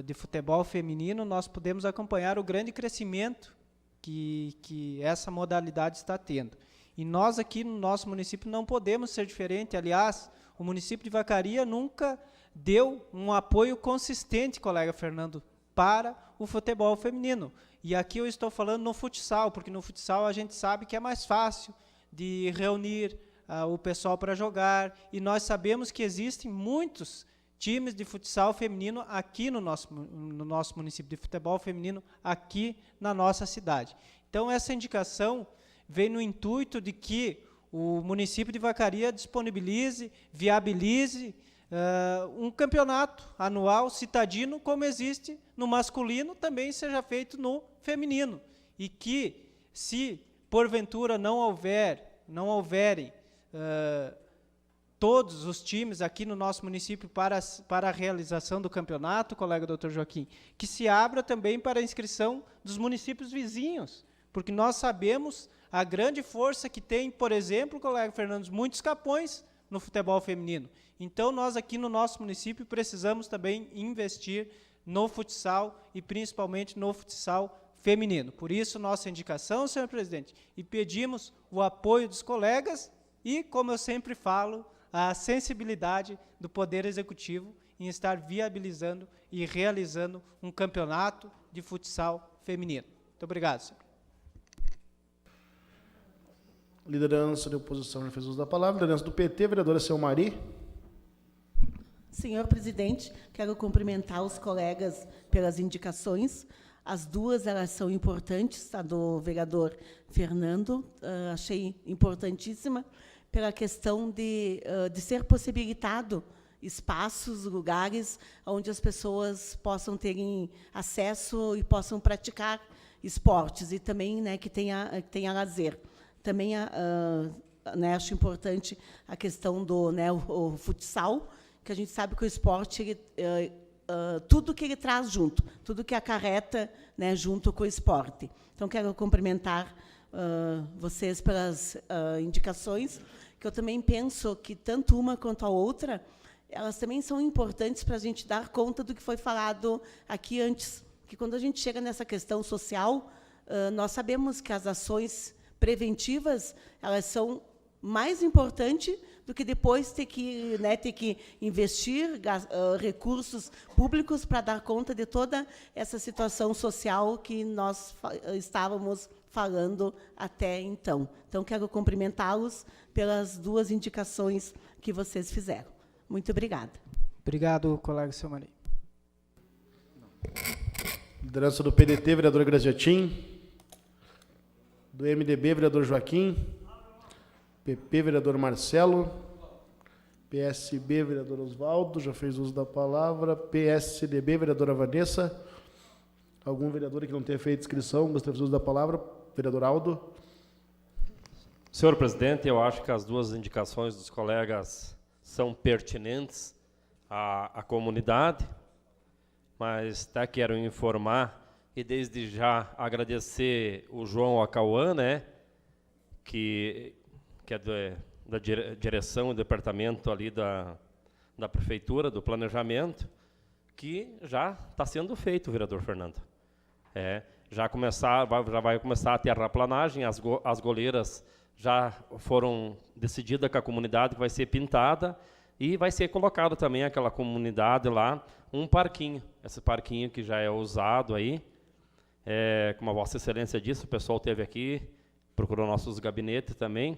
S7: de futebol feminino, nós podemos acompanhar o grande crescimento que essa modalidade está tendo. E nós aqui no nosso município não podemos ser diferente. Aliás, o município de Vacaria nunca deu um apoio consistente, colega Fernando, para o futebol feminino. E aqui eu estou falando no futsal, porque no futsal a gente sabe que é mais fácil de reunir o pessoal para jogar, e nós sabemos que existem muitos times de futsal feminino aqui no nosso município, de futebol feminino aqui na nossa cidade. Então, essa indicação vem no intuito de que o município de Vacaria disponibilize, viabilize um campeonato anual citadino, como existe no masculino, também seja feito no feminino. E que, se porventura não houverem todos os times aqui no nosso município para a realização do campeonato, colega doutor Joaquim, que se abra também para a inscrição dos municípios vizinhos, porque nós sabemos a grande força que tem, por exemplo, colega Fernando, muitos Capões no futebol feminino. Então, nós aqui no nosso município precisamos também investir no futsal e principalmente no futsal feminino. Por isso, nossa indicação, senhor presidente, e pedimos o apoio dos colegas e, como eu sempre falo, a sensibilidade do Poder Executivo em estar viabilizando e realizando um campeonato de futsal feminino. Muito obrigado, senhor.
S1: Liderança de oposição já fez uso da palavra. Liderança do PT, vereadora Selmari.
S12: Senhor presidente, quero cumprimentar os colegas pelas indicações. As duas elas são importantes, a do vereador Fernando, achei importantíssima, pela questão de ser possibilitado espaços, lugares onde as pessoas possam terem acesso e possam praticar esportes, e também, né, que tenha lazer. Também né, acho importante a questão do, né, o futsal, que a gente sabe que o esporte, ele, tudo que ele traz junto, tudo que acarreta, né, junto com o esporte. Então, quero cumprimentar vocês pelas indicações, que eu também penso que tanto uma quanto a outra, elas também são importantes para a gente dar conta do que foi falado aqui antes, que quando a gente chega nessa questão social, nós sabemos que as ações preventivas, elas são mais importantes do que depois ter que investir recursos públicos para dar conta de toda essa situação social que nós estávamos falando até então. Então, quero cumprimentá-los pelas duas indicações que vocês fizeram. Muito obrigada.
S7: Obrigado, colega Selmari.
S1: Liderança do PDT, vereador Graziotin. Do MDB, vereador Joaquim. PP, vereador Marcelo. PSB, vereador Osvaldo, já fez uso da palavra. PSDB, vereadora Vanessa. Algum vereador que não tenha feito inscrição, gostaria de fazer uso da palavra? Vereador Aldo.
S6: Senhor presidente, eu acho que as duas indicações dos colegas são pertinentes à comunidade, mas até quero informar e desde já agradecer o João Acauã, né, que é da direção e departamento ali da prefeitura, do planejamento, que já está sendo feito, vereador Fernando. Já vai começar a terraplanagem, as goleiras já foram decididas com a comunidade que vai ser pintada e vai ser colocado também aquela comunidade lá, um parquinho. Esse parquinho que já é usado aí, como a Vossa Excelência disse, o pessoal esteve aqui, procurou nossos gabinetes também.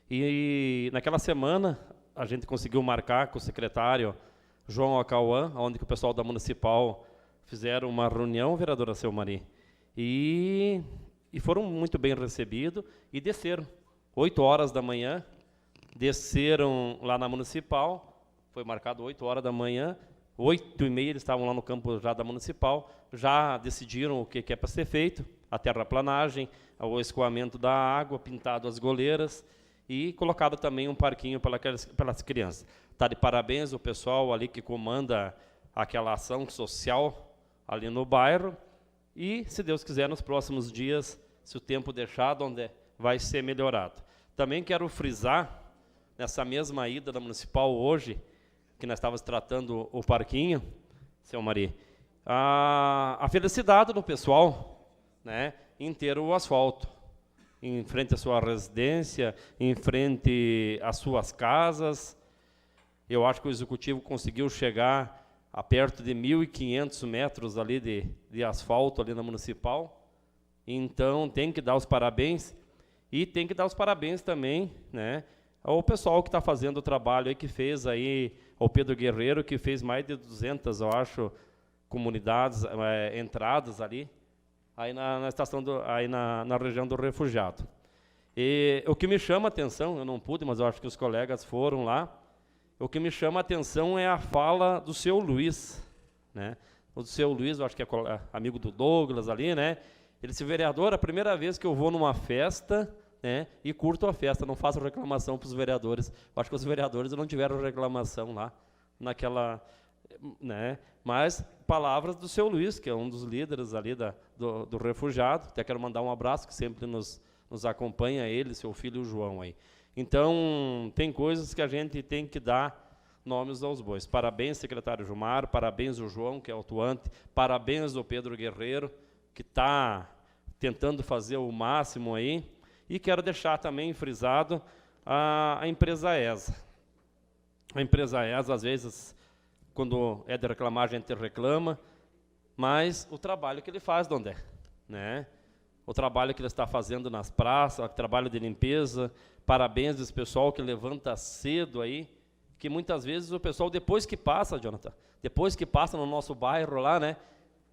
S6: E naquela semana a gente conseguiu marcar com o secretário João Acauã, onde que o pessoal da Municipal fizeram uma reunião, vereadora Selmari, e foram muito bem recebidos e desceram. 8 horas da manhã, desceram lá na Municipal, foi marcado 8 horas da manhã, 8h30 eles estavam lá no campo já da Municipal, já decidiram o que é para ser feito, a terraplanagem, o escoamento da água, pintado as goleiras e colocado também um parquinho pelas crianças. Está de parabéns o pessoal ali que comanda aquela ação social ali no bairro e, se Deus quiser, nos próximos dias, se o tempo deixar, onde vai ser melhorado. Também quero frisar, nessa mesma ida da Municipal hoje, que nós estávamos tratando o parquinho, seu Mari, a felicidade do pessoal, né, em ter o asfalto, em frente à sua residência, em frente às suas casas. Eu acho que o Executivo conseguiu chegar a perto de 1.500 metros ali de asfalto ali na Municipal. Então, tem que dar os parabéns. E tem que dar os parabéns também, né, ao pessoal que está fazendo o trabalho aí, que fez aí, ao Pedro Guerreiro, que fez mais de 200, eu acho, comunidades, entradas ali, aí na estação, aí na região do Refugiado. E o que me chama a atenção, eu não pude, mas eu acho que os colegas foram lá, o que me chama a atenção é a fala do seu Luiz, né? O do seu Luiz, eu acho que é amigo do Douglas ali, né? Ele disse: vereador, a primeira vez que eu vou numa festa, né, e curto a festa, não faço reclamação para os vereadores. Eu acho que os vereadores não tiveram reclamação lá, naquela, né? Mas palavras do seu Luiz, que é um dos líderes ali do Refugiado. Até quero mandar um abraço, que sempre nos acompanha, ele, seu filho João aí. Então, tem coisas que a gente tem que dar nomes aos bois. Parabéns, secretário Gilmar, parabéns ao João, que é o atuante, parabéns ao Pedro Guerreiro, que está tentando fazer o máximo aí. E quero deixar também frisado a empresa ESA. A empresa ESA, às vezes, quando é de reclamar, a gente reclama, mas o trabalho que ele faz, Dondé, né? O trabalho que ele está fazendo nas praças, o trabalho de limpeza, parabéns desse pessoal que levanta cedo aí, que muitas vezes o pessoal, depois que passa, Jonathan, depois que passa no nosso bairro lá, né?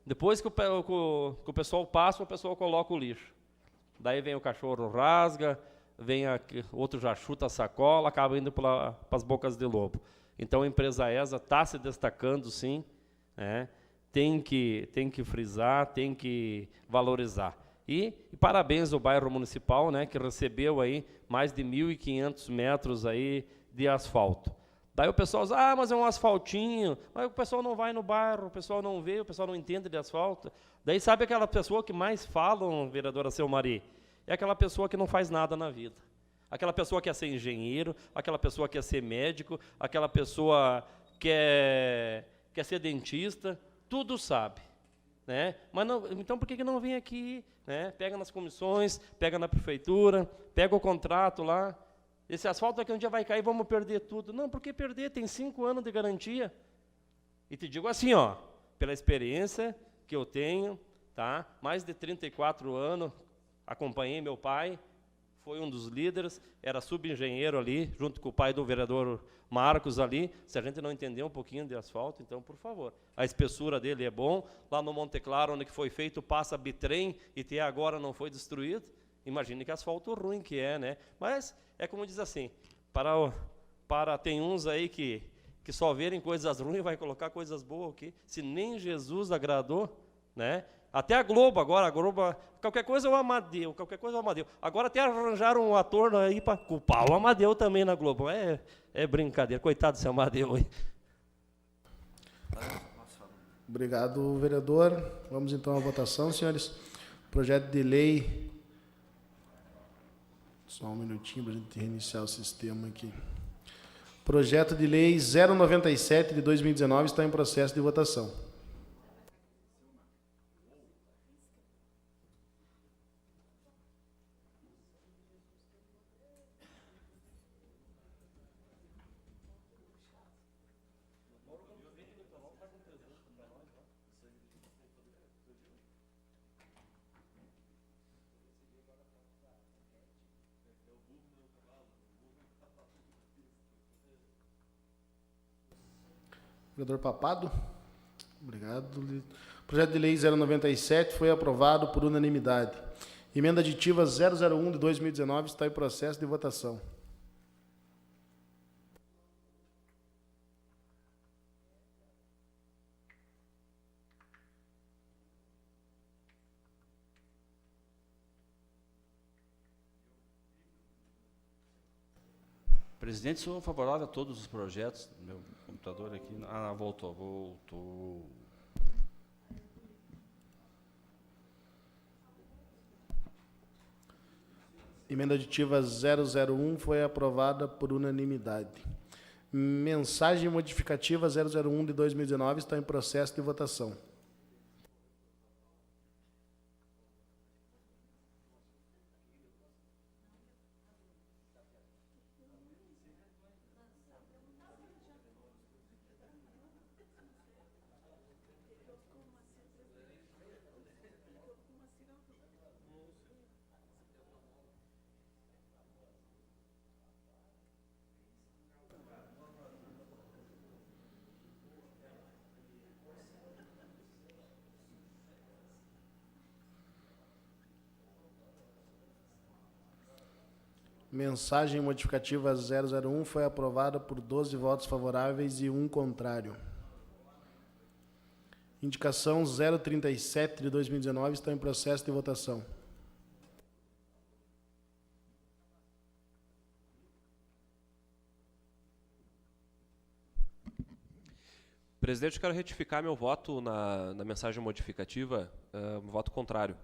S6: Depois que o pessoal passa, o pessoal coloca o lixo. Daí vem o cachorro rasga, vem outro já chuta a sacola, acaba indo para as bocas de lobo. Então a empresa ESA está se destacando, sim, né? Tem que frisar, tem que valorizar. E parabéns ao bairro municipal, né, que recebeu aí mais de 1.500 metros aí de asfalto. Daí o pessoal diz, mas é um asfaltinho, mas o pessoal não vai no bairro, o pessoal não vê, o pessoal não entende de asfalto. Daí sabe aquela pessoa que mais falam, vereadora Selmari? É aquela pessoa que não faz nada na vida. Aquela pessoa que quer ser engenheiro, aquela pessoa que quer ser médico, aquela pessoa que quer ser dentista, tudo sabe. Né? Mas não, então por que não vem aqui? Né? Pega nas comissões, pega na prefeitura, pega o contrato lá. Esse asfalto daqui um dia vai cair, vamos perder tudo. Não, por que perder? Tem 5 anos de garantia. E te digo assim, ó, pela experiência que eu tenho, tá? Mais de 34 anos, acompanhei meu pai, foi um dos líderes, era subengenheiro ali, junto com o pai do vereador Marcos ali. Se a gente não entender um pouquinho de asfalto, então, por favor. A espessura dele é bom. Lá no Monte Claro, onde que foi feito, passa bitrem e até agora não foi destruído. Imagine que asfalto ruim que é, né? Mas é como diz assim, tem uns aí que só verem coisas ruins vai colocar coisas boas aqui. Se nem Jesus agradou, né? Até a Globo agora, qualquer coisa é o Amadeu, qualquer coisa é o Amadeu. Agora até arranjaram um ator aí para culpar o Amadeu também na Globo. É brincadeira, coitado desse Amadeu aí.
S1: Obrigado, vereador. Vamos então à votação, senhores. Projeto de lei. Só um minutinho para a gente reiniciar o sistema aqui. Projeto de lei 097 de 2019 está em processo de votação. Vereador Papado. Obrigado. Projeto de lei 097 foi aprovado por unanimidade. Emenda aditiva 001 de 2019 está em processo de votação.
S15: Presidente, sou favorável a todos os projetos. Meu computador aqui. Voltou.
S1: Emenda aditiva 001 foi aprovada por unanimidade. Mensagem modificativa 001 de 2019 está em processo de votação. Mensagem modificativa 001 foi aprovada por 12 votos favoráveis e 1 contrário. Indicação 037 de 2019 está em processo de votação.
S4: Presidente, eu quero retificar meu voto na mensagem modificativa, voto contrário.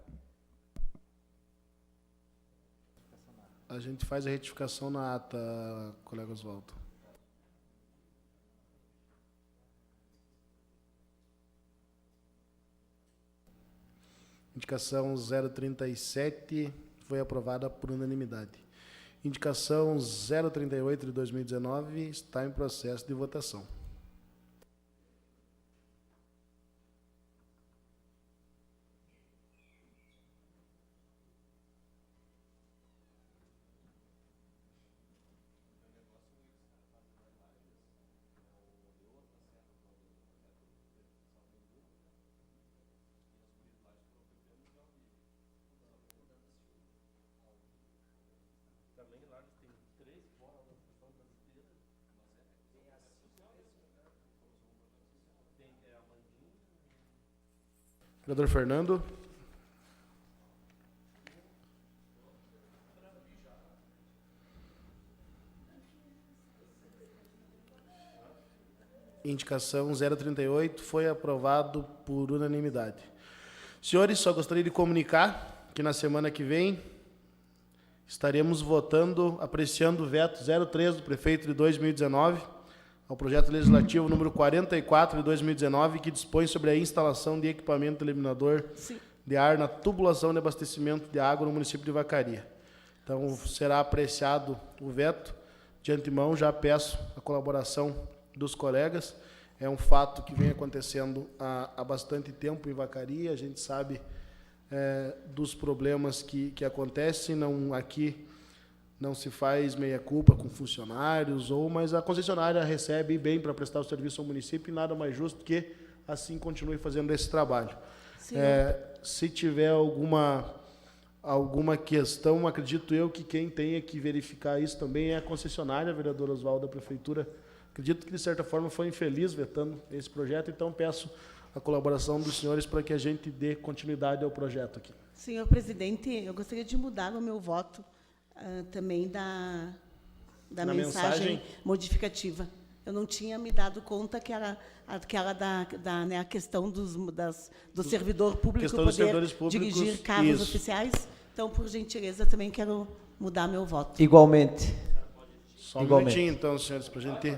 S1: A gente faz a retificação na ata, colega Oswaldo. Indicação 037 foi aprovada por unanimidade. Indicação 038 de 2019 está em processo de votação. Vereador Fernando. Indicação 038 foi aprovado por unanimidade. Senhores, só gostaria de comunicar que na semana que vem estaremos votando, apreciando o veto 03 do prefeito de 2019 ao projeto legislativo número 44 de 2019, que dispõe sobre a instalação de equipamento eliminador de ar na tubulação de abastecimento de água no município de Vacaria. Então, será apreciado o veto. De antemão, já peço a colaboração dos colegas. É um fato que vem acontecendo há bastante tempo em Vacaria. A gente sabe dos problemas que acontecem. Aqui não se faz meia-culpa com funcionários, mas a concessionária recebe bem para prestar o serviço ao município e nada mais justo que assim continue fazendo esse trabalho. Se tiver alguma questão, acredito eu que quem tenha que verificar isso também é a concessionária, vereador Oswaldo, da Prefeitura. Acredito que, de certa forma, foi infeliz vetando esse projeto, então peço a colaboração dos senhores para que a gente dê continuidade ao projeto aqui.
S12: Senhor presidente, eu gostaria de mudar o meu voto também da mensagem modificativa. Eu não tinha me dado conta que era aquela a questão do servidor público poder dirigir cargos oficiais. Então, por gentileza, também quero mudar meu voto.
S5: Igualmente.
S1: Só um minutinho, então, senhores, para a gente...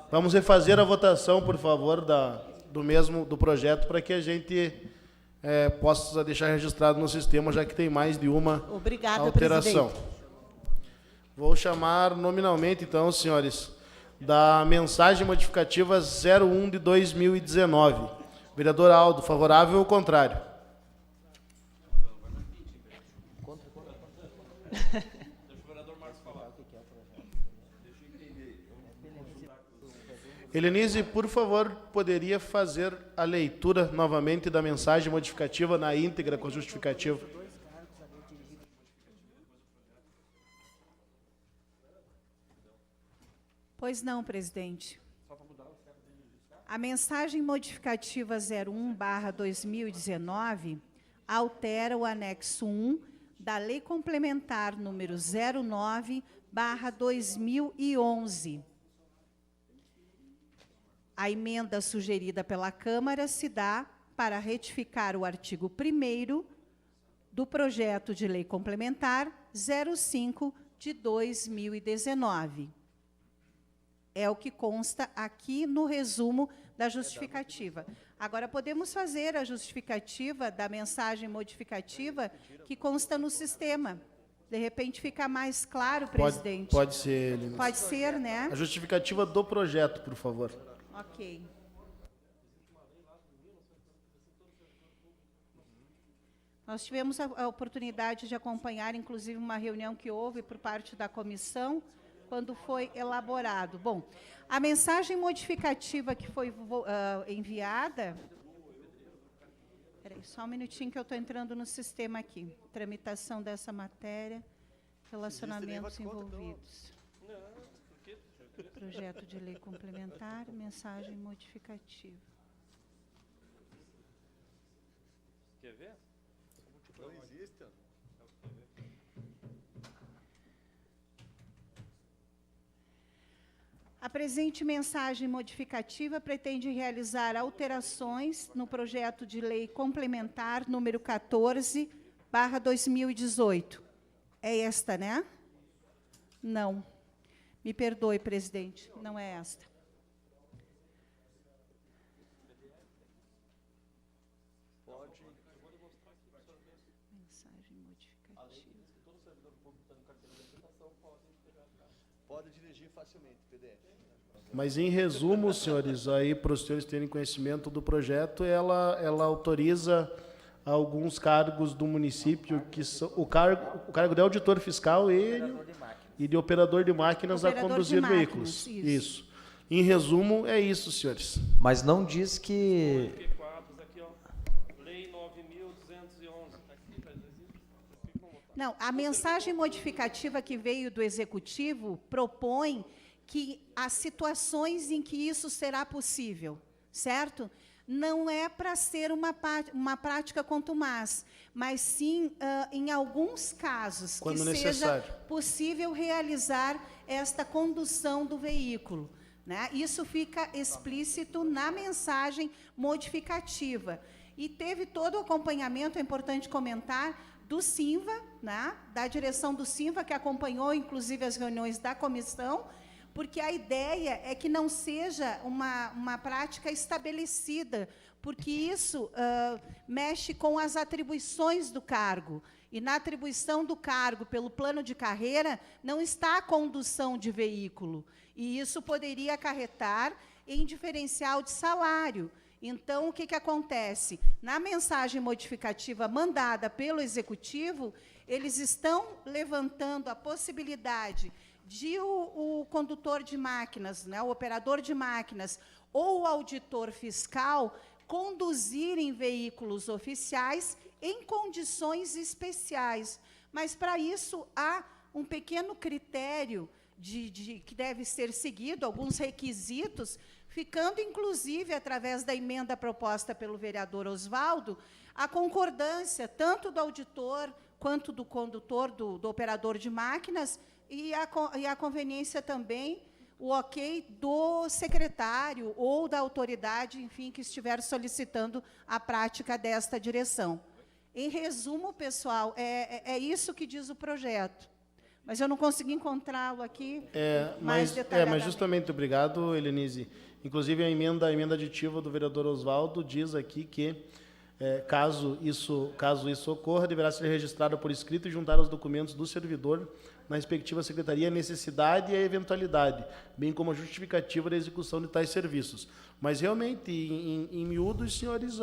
S1: Vamos refazer a votação, por favor, do projeto, para que a gente possa deixar registrado no sistema, já que tem mais de uma alteração.
S12: Presidente.
S1: Vou chamar nominalmente, então, senhores, da mensagem modificativa 01 de 2019. Vereador Aldo, favorável ou contrário? Helenise, por favor, poderia fazer a leitura novamente da mensagem modificativa na íntegra com a justificativa?
S2: Pois não, presidente. A mensagem modificativa 01/2019 altera o anexo 1 da Lei Complementar número 09/2011. A emenda sugerida pela Câmara se dá para retificar o artigo 1º do projeto de lei complementar 05 de 2019. É o que consta aqui no resumo da justificativa. Agora, podemos fazer a justificativa da mensagem modificativa que consta no sistema. De repente, fica mais claro, presidente.
S1: Pode ser, Helenise.
S2: Pode ser, né?
S1: A justificativa do projeto, por favor.
S2: Ok. Nós tivemos a oportunidade de acompanhar, inclusive, uma reunião que houve por parte da comissão, quando foi elaborado. Bom, a mensagem modificativa que foi enviada... Espera aí, só um minutinho que eu estou entrando no sistema aqui. Tramitação dessa matéria, relacionamentos envolvidos. Projeto de lei complementar, mensagem modificativa.
S15: Quer ver? Não existe.
S2: A presente mensagem modificativa pretende realizar alterações no projeto de lei complementar número 14/2018. É esta, né? Não. Me perdoe, presidente, não é esta. Mensagem modificativa.
S10: Pode dirigir facilmente, PDF.
S1: Mas, em resumo, senhores, aí para os senhores terem conhecimento do projeto, ela autoriza alguns cargos do município, que são, o cargo de auditor fiscal e de operador de máquinas a conduzir veículos. Isso. Em resumo, é isso, senhores.
S5: Mas não diz que...
S15: Lei 9.211.
S2: Não, a mensagem modificativa que veio do Executivo propõe que há situações em que isso será possível, certo? não é para ser uma prática contumaz, mas sim, em alguns casos,
S1: Quando
S2: que
S1: necessário.
S2: seja possível realizar esta condução do veículo, né? Isso fica explícito na mensagem modificativa. E teve todo o acompanhamento, é importante comentar, do SINVA, né? Da direção do SINVA, que acompanhou, inclusive, as reuniões da comissão, porque a ideia é que não seja uma prática estabelecida, porque isso mexe com as atribuições do cargo. E na atribuição do cargo pelo plano de carreira, não está a condução de veículo. E isso poderia acarretar em diferencial de salário. Então, o que acontece? Na mensagem modificativa mandada pelo Executivo, eles estão levantando a possibilidade de o condutor de máquinas, né, o operador de máquinas ou o auditor fiscal conduzirem veículos oficiais em condições especiais. Mas, para isso, há um pequeno critério que deve ser seguido, alguns requisitos, ficando, inclusive, através da emenda proposta pelo vereador Osvaldo, a concordância tanto do auditor quanto do condutor, do operador de máquinas, e a conveniência também, o ok do secretário ou da autoridade, enfim, que estiver solicitando a prática desta direção. Em resumo, pessoal, é isso que diz o projeto. Mas eu não consegui encontrá-lo aqui mais detalhadamente.
S1: Mas justamente, obrigado, Helenise. Inclusive, a emenda aditiva do vereador Osvaldo diz aqui que, caso isso ocorra, deverá ser registrado por escrito e juntar os documentos do servidor na respectiva secretaria a necessidade e a eventualidade, bem como a justificativa da execução de tais serviços. Mas, realmente, em miúdo, os senhores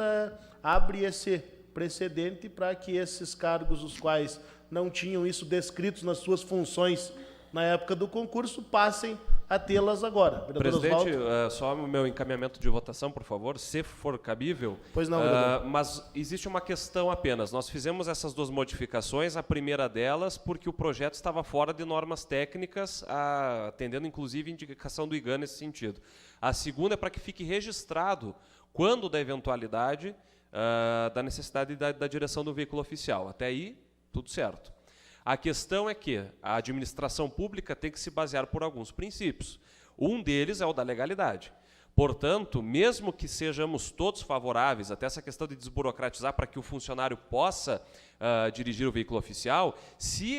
S1: abrem esse precedente para que esses cargos, os quais não tinham isso descritos nas suas funções na época do concurso, passem a tê-las agora. Vereador
S4: Presidente,
S1: Osvaldo?
S4: só o meu encaminhamento de votação, por favor, se for cabível.
S1: Pois não, vereador.
S4: Mas existe uma questão apenas. Nós fizemos essas duas modificações, a primeira delas porque o projeto estava fora de normas técnicas, atendendo inclusive a indicação do IGAN nesse sentido. A segunda é para que fique registrado, quando da eventualidade, da necessidade da direção do veículo oficial. Até aí, tudo certo. A questão é que a administração pública tem que se basear por alguns princípios. Um deles é o da legalidade. Portanto, mesmo que sejamos todos favoráveis até essa questão de desburocratizar para que o funcionário possa dirigir o veículo oficial, se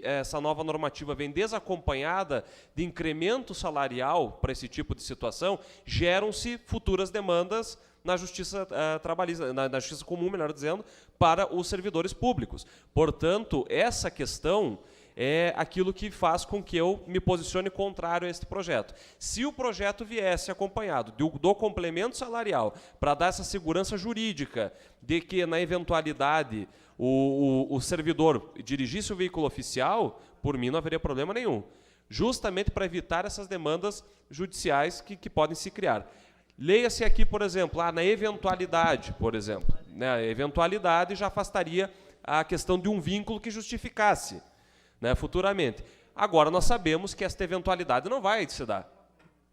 S4: essa nova normativa vem desacompanhada de incremento salarial para esse tipo de situação, geram-se futuras demandas na justiça trabalhista, na justiça comum, melhor dizendo, para os servidores públicos. Portanto, essa questão é aquilo que faz com que eu me posicione contrário a este projeto. Se o projeto viesse acompanhado do complemento salarial para dar essa segurança jurídica de que, na eventualidade, o servidor dirigisse o veículo oficial, por mim não haveria problema nenhum. Justamente para evitar essas demandas judiciais que podem se criar. Leia-se aqui, por exemplo, na eventualidade, por exemplo. Né, a eventualidade já afastaria a questão de um vínculo que justificasse, né, futuramente. Agora, nós sabemos que esta eventualidade não vai se dar.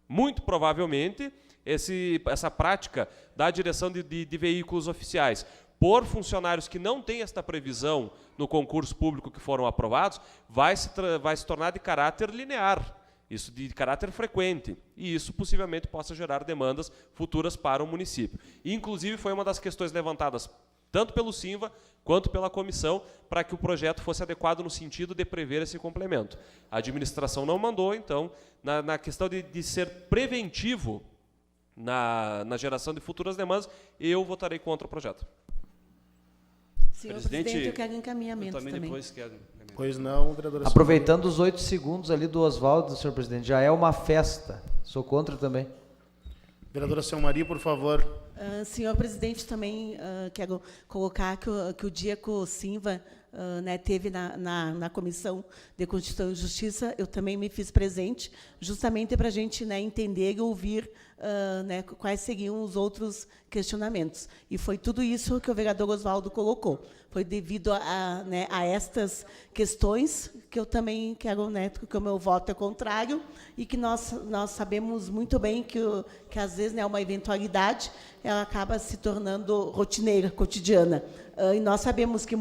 S4: Muito provavelmente, essa prática da direção de veículos oficiais por funcionários que não têm esta previsão no concurso público que foram aprovados, vai se tornar de caráter linear. Isso de caráter frequente, e isso possivelmente possa gerar demandas futuras para o município. E, inclusive, foi uma das questões levantadas tanto pelo SINVA quanto pela comissão para que o projeto fosse adequado no sentido de prever esse complemento. A administração não mandou, então, na questão de ser preventivo na geração de futuras demandas, eu votarei contra o projeto.
S12: Senhor presidente, eu quero encaminhamento também.
S15: Depois quero.
S1: Pois não, vereadora.
S5: Aproveitando os 8 segundos ali do Osvaldo, senhor presidente, já é uma festa. Sou contra também.
S1: Vereadora Selmari, por favor.
S12: Senhor presidente, também quero colocar que o dia que o SINVA teve na Comissão de Constituição e Justiça, eu também me fiz presente, justamente para a gente entender e ouvir quais seriam os outros questionamentos. E foi tudo isso que o vereador Osvaldo colocou. Foi devido a estas questões que eu também quero, que o meu voto é contrário, e que nós sabemos muito bem que às vezes, uma eventualidade, ela acaba se tornando rotineira, cotidiana. E nós sabemos que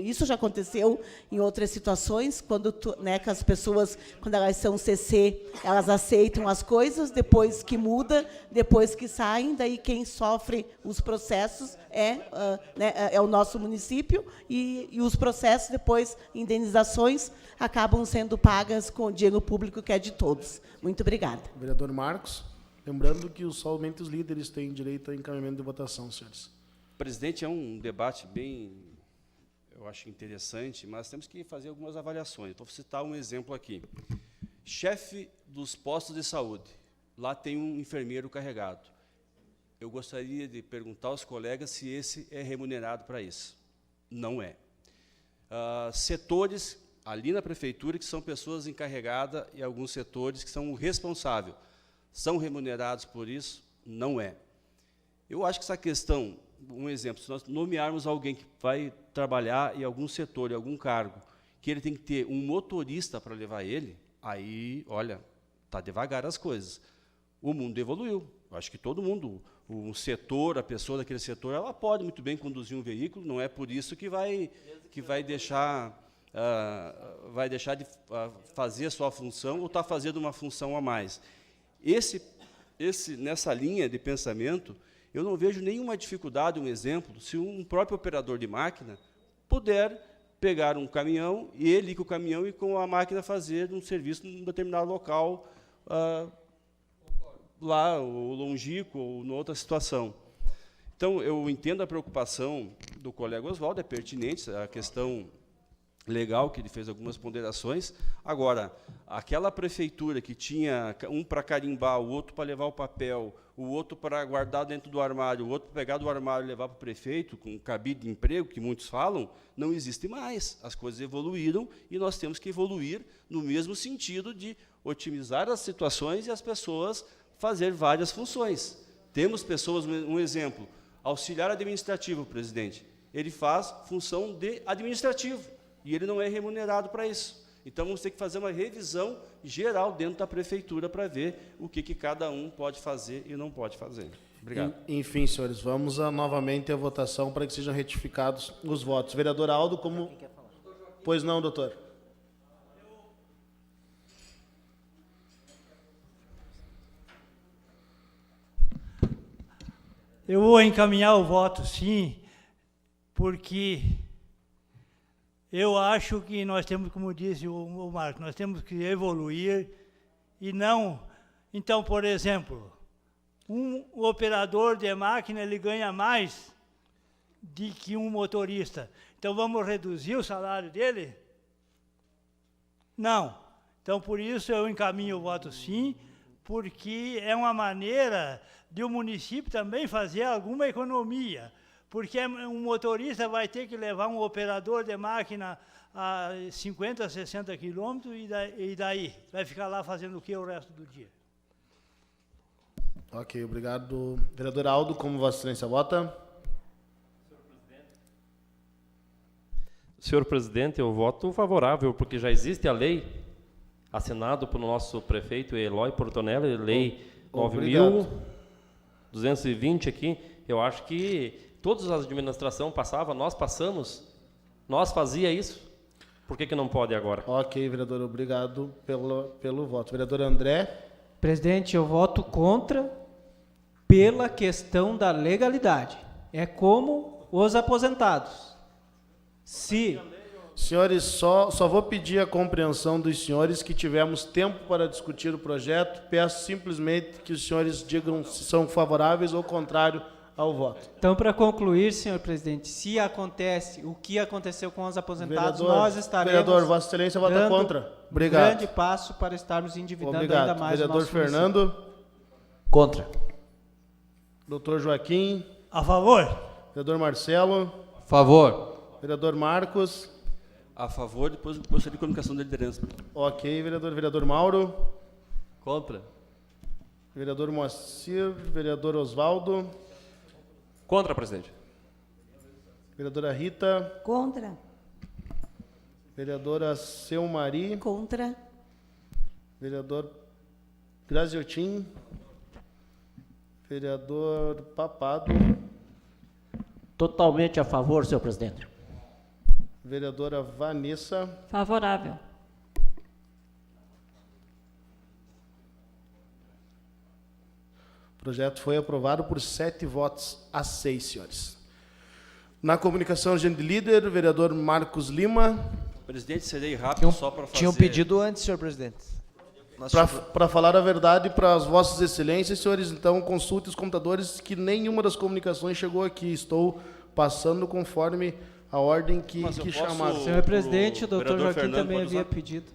S12: isso já aconteceu em outras situações, quando que as pessoas, quando elas são CC, elas aceitam as coisas, depois que muda, depois que saem, daí quem sofre os processos é o nosso município, e os processos, depois, indenizações, acabam sendo pagas com o dinheiro público que é de todos. Muito obrigada.
S1: Vereador Marcos, lembrando que somente os líderes têm direito a encaminhamento de votação, senhores.
S15: Presidente, é um debate bem, eu acho interessante, mas temos que fazer algumas avaliações. Vou citar um exemplo aqui. Chefe dos postos de saúde. Lá tem um enfermeiro carregado. Eu gostaria de perguntar aos colegas se esse é remunerado para isso. Não é. Setores ali na prefeitura que são pessoas encarregadas e alguns setores que são responsáveis. São remunerados por isso? Não é. Eu acho que essa questão, um exemplo, se nós nomearmos alguém que vai trabalhar em algum setor, em algum cargo, que ele tem que ter um motorista para levar ele, aí, olha, está devagar as coisas. O mundo evoluiu. Eu acho que todo mundo, o setor, a pessoa daquele setor, ela pode muito bem conduzir um veículo, não é por isso que vai deixar de fazer a sua função ou está fazendo uma função a mais. Nessa linha de pensamento, eu não vejo nenhuma dificuldade, um exemplo, se um próprio operador de máquina puder pegar um caminhão e ele com o caminhão e com a máquina fazer um serviço num determinado local, lá, ou longínquo, ou em outra situação. Então, eu entendo a preocupação do colega Oswaldo, é pertinente a questão legal, que ele fez algumas ponderações. Agora, aquela prefeitura que tinha um para carimbar, o outro para levar o papel, o outro para guardar dentro do armário, o outro para pegar do armário e levar para o prefeito, com cabide de emprego, que muitos falam, não existe mais. As coisas evoluíram e nós temos que evoluir no mesmo sentido de otimizar as situações e as pessoas fazer várias funções. Temos pessoas, um exemplo, auxiliar administrativo, presidente. Ele faz função de administrativo e ele não é remunerado para isso. Então, vamos ter que fazer uma revisão geral dentro da prefeitura para ver o que cada um pode fazer e não pode fazer. Obrigado.
S1: Enfim, senhores, vamos novamente à votação para que sejam retificados os votos. Vereador Aldo, como... Pois não, doutor.
S8: Eu vou encaminhar o voto, sim, porque eu acho que nós temos, como disse o Marco, nós temos que evoluir e não... Então, por exemplo, um operador de máquina ele ganha mais do que um motorista. Então, vamos reduzir o salário dele? Não. Então, por isso, eu encaminho o voto sim, porque é uma maneira de o município também fazer alguma economia, porque um motorista vai ter que levar um operador de máquina a 50, 60 quilômetros e daí? Vai ficar lá fazendo o que o resto do dia?
S1: Ok, obrigado. Vereador Aldo, como Vossa Excelência vota?
S6: Senhor presidente, eu voto favorável, porque já existe a lei assinada pelo nosso prefeito Eloy Portonelli, lei 9.220 aqui. Eu acho que todas as administrações passavam, nós passamos, nós fazia isso. Por que não pode agora?
S1: Ok, vereador, obrigado pelo voto. Vereador André.
S7: Presidente, eu voto contra pela questão da legalidade. É como os aposentados.
S1: Senhores, só vou pedir a compreensão dos senhores que tivemos tempo para discutir o projeto. Peço simplesmente que os senhores digam se são favoráveis ou contrário ao voto.
S7: Então, para concluir, senhor presidente, se acontece o que aconteceu com os aposentados, nós estaremos...
S1: Vereador, Vossa Excelência vota contra. Obrigado.
S7: Um grande passo para estarmos endividando ainda mais
S1: vereador
S7: o nosso
S1: Fernando.
S7: município.
S5: Contra.
S1: Doutor Joaquim.
S8: A favor.
S1: Vereador Marcelo.
S9: A favor.
S1: Vereador Marcos.
S15: A favor, depois gostaria de comunicação da liderança.
S1: Ok, vereador. Vereador Mauro.
S10: Contra.
S1: Vereador Moacir. Vereador Oswaldo.
S4: Contra, presidente.
S1: Vereadora Rita.
S11: Contra.
S1: Vereadora Selmari.
S12: Contra.
S1: Vereador Graziotin. Vereador Papado.
S13: Totalmente a favor, senhor presidente.
S1: Vereadora Vanessa.
S14: Favorável.
S1: O projeto foi aprovado por 7 votos a 6, senhores. Na comunicação, agente líder, vereador Marcos Lima.
S15: Presidente, serei rápido só para fazer...
S5: Tinha um pedido antes, senhor presidente.
S1: Para falar a verdade para as vossas excelências, senhores, então consulte os computadores que nenhuma das comunicações chegou aqui. Estou passando conforme a ordem que chamaram.
S7: Senhor presidente, o doutor Joaquim também havia pedido.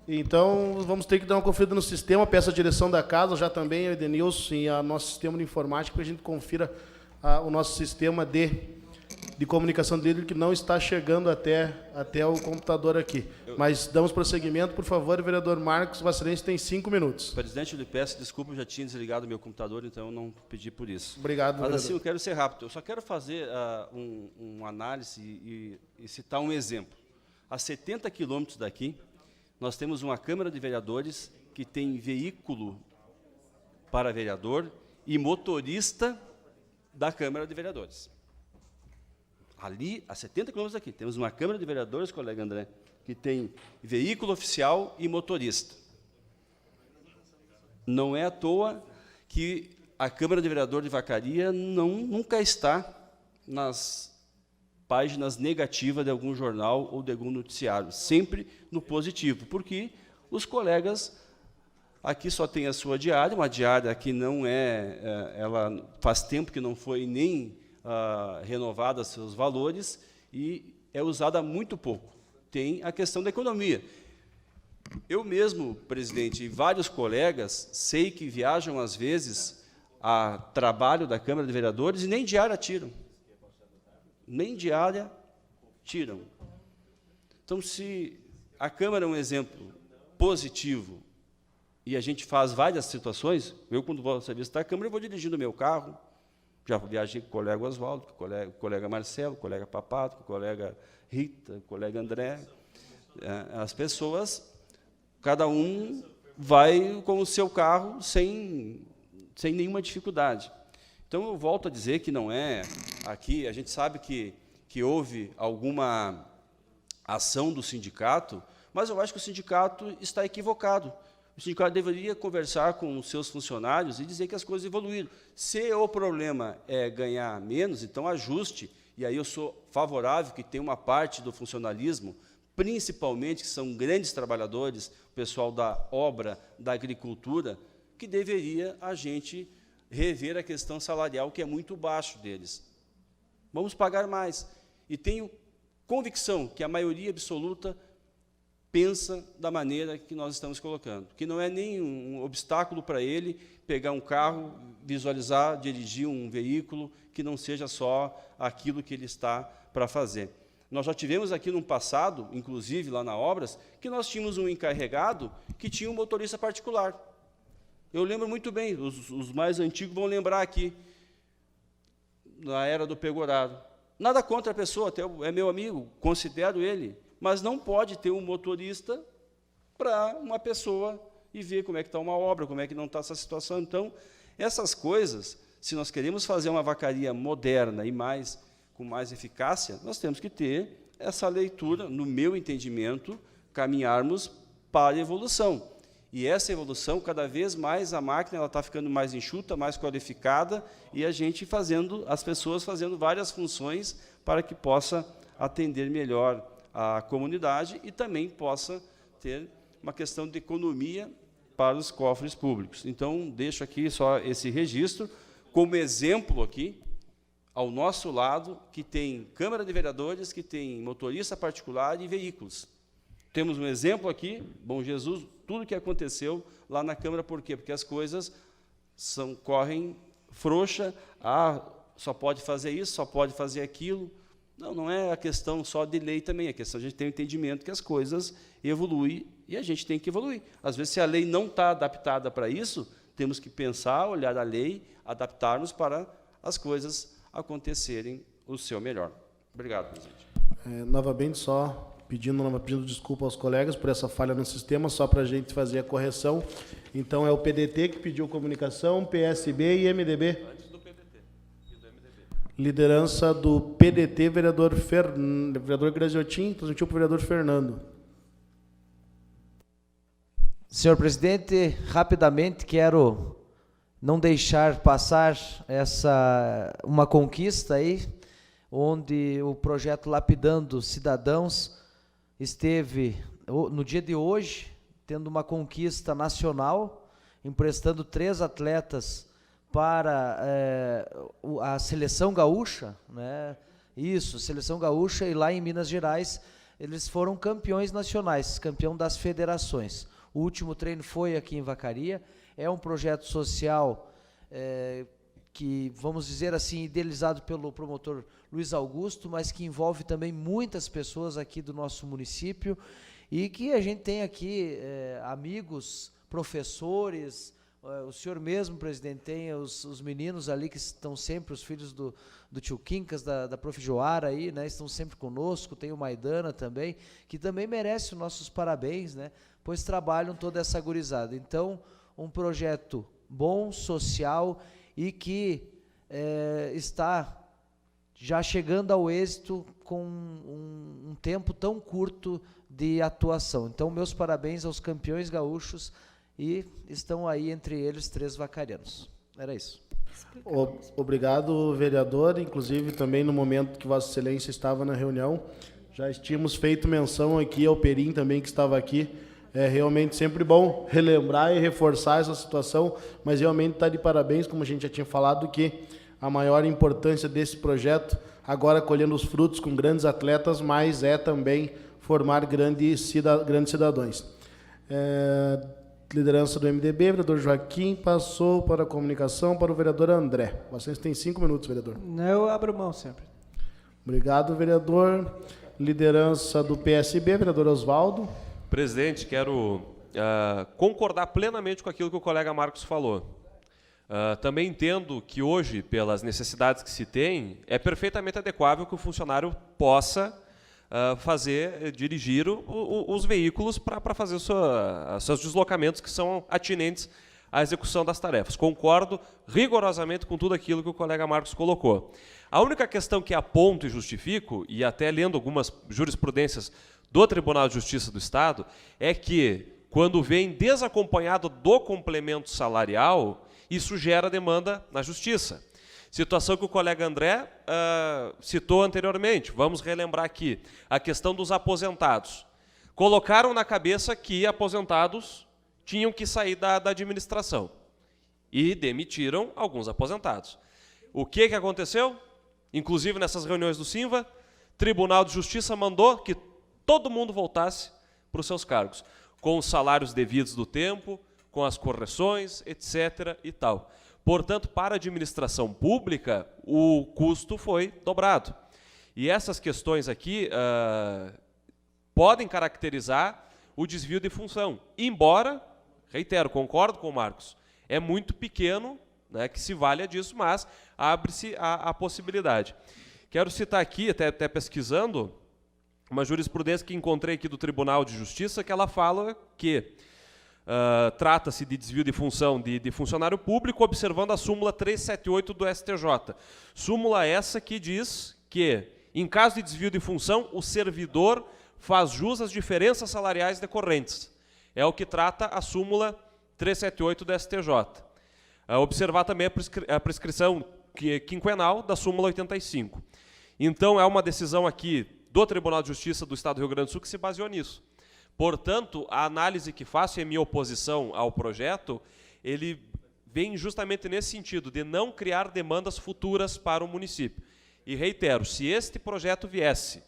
S1: Então, vamos ter que dar uma conferida no sistema, peço a direção da casa, já também, a Edenilson e o nosso sistema de informática, para a gente confira o nosso sistema de comunicação dele, que não está chegando até o computador aqui. Mas damos prosseguimento, por favor, vereador Marcos, Vossa Excelência tem 5 minutos.
S15: Presidente, eu lhe peço desculpa, eu já tinha desligado o meu computador, então eu não pedi por isso.
S1: Obrigado,
S15: Mas
S1: vereador.
S15: assim, eu quero ser rápido. Eu só quero fazer uma análise e citar um exemplo. A 70 quilômetros daqui, nós temos uma Câmara de Vereadores que tem veículo para vereador e motorista da Câmara de Vereadores. Ali, a 70 quilômetros daqui, temos uma Câmara de Vereadores, colega André, que tem veículo oficial e motorista. Não é à toa que a Câmara de Vereadores de Vacaria nunca está nas páginas negativas de algum jornal ou de algum noticiário, sempre no positivo, porque os colegas aqui só têm a sua diária, uma diária que não ela faz tempo que não foi nem renovada seus valores e é usada muito pouco. Tem a questão da economia. Eu mesmo, presidente, e vários colegas, sei que viajam às vezes a trabalho da Câmara de Vereadores e nem diária tiram. Nem diária tiram. Então, se a Câmara é um exemplo positivo e a gente faz várias situações, eu, quando vou ao serviço da Câmara, eu vou dirigindo o meu carro, já viajei com o colega Oswaldo, com o colega Marcelo, com o colega Papato, com o colega Rita, com o colega André. As pessoas, cada um vai com o seu carro sem nenhuma dificuldade. Então, eu volto a dizer que não é aqui, a gente sabe que houve alguma ação do sindicato, mas eu acho que o sindicato está equivocado. O sindicato deveria conversar com os seus funcionários e dizer que as coisas evoluíram. Se o problema é ganhar menos, então ajuste. E aí eu sou favorável que tenha uma parte do funcionalismo, principalmente que são grandes trabalhadores, o pessoal da obra, da agricultura, que deveria a gente rever a questão salarial, que é muito baixo deles. Vamos pagar mais. E tenho convicção que a maioria absoluta pensa da maneira que nós estamos colocando, que não é nenhum obstáculo para ele pegar um carro, visualizar, dirigir um veículo, que não seja só aquilo que ele está para fazer. Nós já tivemos aqui no passado, inclusive lá na Obras, que nós tínhamos um encarregado que tinha um motorista particular. Eu lembro muito bem, os mais antigos vão lembrar aqui, na era do Pegoraro. Nada contra a pessoa, até é meu amigo, considero ele, mas não pode ter um motorista para uma pessoa e ver como é que está uma obra, como é que não está essa situação. Então, essas coisas, se nós queremos fazer uma vacaria moderna e com mais eficácia, nós temos que ter essa leitura, no meu entendimento, caminharmos para a evolução. E essa evolução, cada vez mais a máquina está ficando mais enxuta, mais qualificada, e a gente as pessoas fazendo várias funções para que possa atender melhor a comunidade e também possa ter uma questão de economia para os cofres públicos. Então, deixo aqui só esse registro, como exemplo aqui, ao nosso lado, que tem Câmara de Vereadores, que tem motorista particular e veículos. Temos um exemplo aqui, Bom Jesus, tudo que aconteceu lá na Câmara, por quê? Porque as coisas correm frouxa, só pode fazer isso, só pode fazer aquilo. Não é a questão só de lei também, é a questão de a gente ter um entendimento que as coisas evoluem e a gente tem que evoluir. Às vezes, se a lei não está adaptada para isso, temos que pensar, olhar a lei, adaptarmos para as coisas acontecerem o seu melhor. Obrigado, presidente.
S1: Novamente, só pedindo desculpa aos colegas por essa falha no sistema, só para a gente fazer a correção. Então é o PDT que pediu comunicação, PSB e MDB.
S4: Antes do PDT e do MDB.
S1: Liderança do PDT, vereador Graziotin, transmitiu para o vereador Fernando.
S5: Senhor presidente, rapidamente quero não deixar passar uma conquista aí, onde o projeto Lapidando Cidadãos esteve, no dia de hoje, tendo uma conquista nacional, emprestando 3 atletas para a Seleção Gaúcha, né? Isso, Seleção Gaúcha, e lá em Minas Gerais, eles foram campeões nacionais, campeão das federações. O último treino foi aqui em Vacaria. É um projeto social que, vamos dizer assim, idealizado pelo promotor Luiz Augusto, mas que envolve também muitas pessoas aqui do nosso município, e que a gente tem aqui amigos, professores, o senhor mesmo, presidente, tem os meninos ali que estão sempre, os filhos do tio Quincas, da prof. Joara aí, né, estão sempre conosco, tem o Maidana também, que também merece os nossos parabéns, né, pois trabalham toda essa gurizada. Então, um projeto bom, social, e que está já chegando ao êxito com um tempo tão curto de atuação. Então, meus parabéns aos campeões gaúchos, e estão aí entre eles 3 vacarianos. Era isso.
S1: Obrigado, vereador. Inclusive, também no momento que Vossa Excelência estava na reunião, já tínhamos feito menção aqui ao Perim também, que estava aqui. É realmente sempre bom relembrar e reforçar essa situação, mas realmente está de parabéns, como a gente já tinha falado, que a maior importância desse projeto, agora colhendo os frutos com grandes atletas, mas é também formar grandes cidadãos. Liderança do MDB, vereador Joaquim, passou para a comunicação para o vereador André. Vocês têm 5 minutos, vereador.
S7: Eu abro mão sempre.
S1: Obrigado, vereador. Liderança do PSB, vereador Osvaldo.
S4: Presidente, quero concordar plenamente com aquilo que o colega Marcos falou. Também entendo que hoje, pelas necessidades que se tem, é perfeitamente adequável que o funcionário possa dirigir os veículos para fazer os seus deslocamentos que são atinentes à execução das tarefas. Concordo rigorosamente com tudo aquilo que o colega Marcos colocou. A única questão que aponto e justifico, e até lendo algumas jurisprudências do Tribunal de Justiça do Estado, é que, quando vem desacompanhado do complemento salarial, isso gera demanda na Justiça. Situação que o colega André citou anteriormente. Vamos relembrar aqui a questão dos aposentados. Colocaram na cabeça que aposentados tinham que sair da administração e demitiram alguns aposentados. O que aconteceu? Inclusive nessas reuniões do Simva, Tribunal de Justiça mandou que todo mundo voltasse para os seus cargos, com os salários devidos do tempo, com as correções, etc. e tal. Portanto, para a administração pública, o custo foi dobrado. E essas questões aqui podem caracterizar o desvio de função. Embora, reitero, concordo com o Marcos, é muito pequeno, né, que se valha disso, mas abre-se a possibilidade. Quero citar aqui, até pesquisando, uma jurisprudência que encontrei aqui do Tribunal de Justiça, que ela fala que trata-se de desvio de função de funcionário público, observando a súmula 378 do STJ. Súmula essa que diz que, em caso de desvio de função, o servidor faz jus às diferenças salariais decorrentes. É o que trata a súmula 378 do STJ. Observar também a prescrição quinquenal da súmula 85. Então, é uma decisão aqui do Tribunal de Justiça do Estado do Rio Grande do Sul que se baseou nisso. Portanto, a análise que faço e a minha oposição ao projeto, ele vem justamente nesse sentido, de não criar demandas futuras para o município. E reitero, se este projeto viesse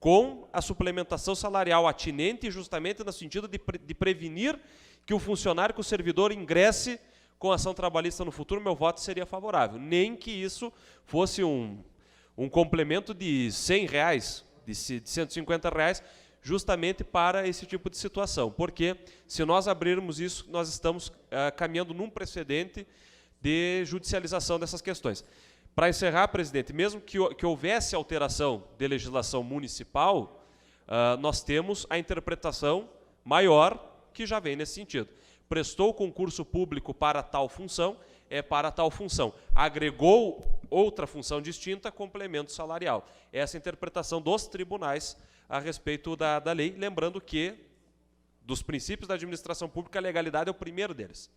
S4: com a suplementação salarial atinente, justamente no sentido de prevenir que o funcionário, que o servidor ingresse com ação trabalhista no futuro, meu voto seria favorável. Nem que isso fosse um complemento de R$100, de R$150, justamente para esse tipo de situação. Porque, se nós abrirmos isso, nós estamos caminhando num precedente de judicialização dessas questões. Para encerrar, presidente, mesmo que houvesse alteração de legislação municipal, nós temos a interpretação maior que já vem nesse sentido. prestou concurso público para tal função, é para tal função. Agregou outra função distinta, complemento salarial. Essa é a interpretação dos tribunais a respeito da lei, lembrando que, dos princípios da administração pública, a legalidade é o primeiro deles.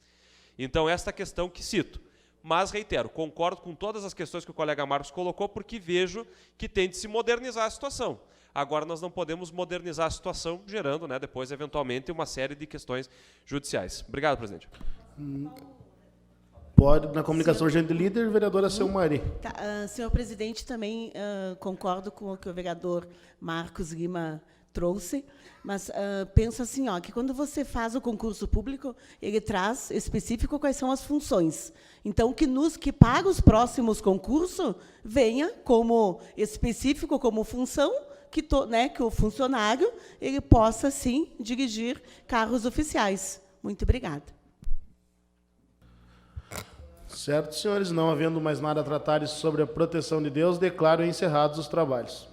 S4: Então, esta questão que cito. Mas, reitero, concordo com todas as questões que o colega Marcos colocou, porque vejo que tem de se modernizar a situação. Agora, nós não podemos modernizar a situação, gerando, né, depois, eventualmente, uma série de questões judiciais. Obrigado, presidente.
S1: Pode, na comunicação urgente de líder, vereadora Selmari.
S12: Tá, senhor presidente, também concordo com o que o vereador Marcos Lima trouxe, mas penso assim, ó, que quando você faz o concurso público, ele traz específico quais são as funções. Então, que para os próximos concursos venha como específico, como função, que o funcionário ele possa, sim, dirigir carros oficiais. Muito obrigada.
S1: Certo, senhores, não havendo mais nada a tratar sobre a proteção de Deus, declaro encerrados os trabalhos.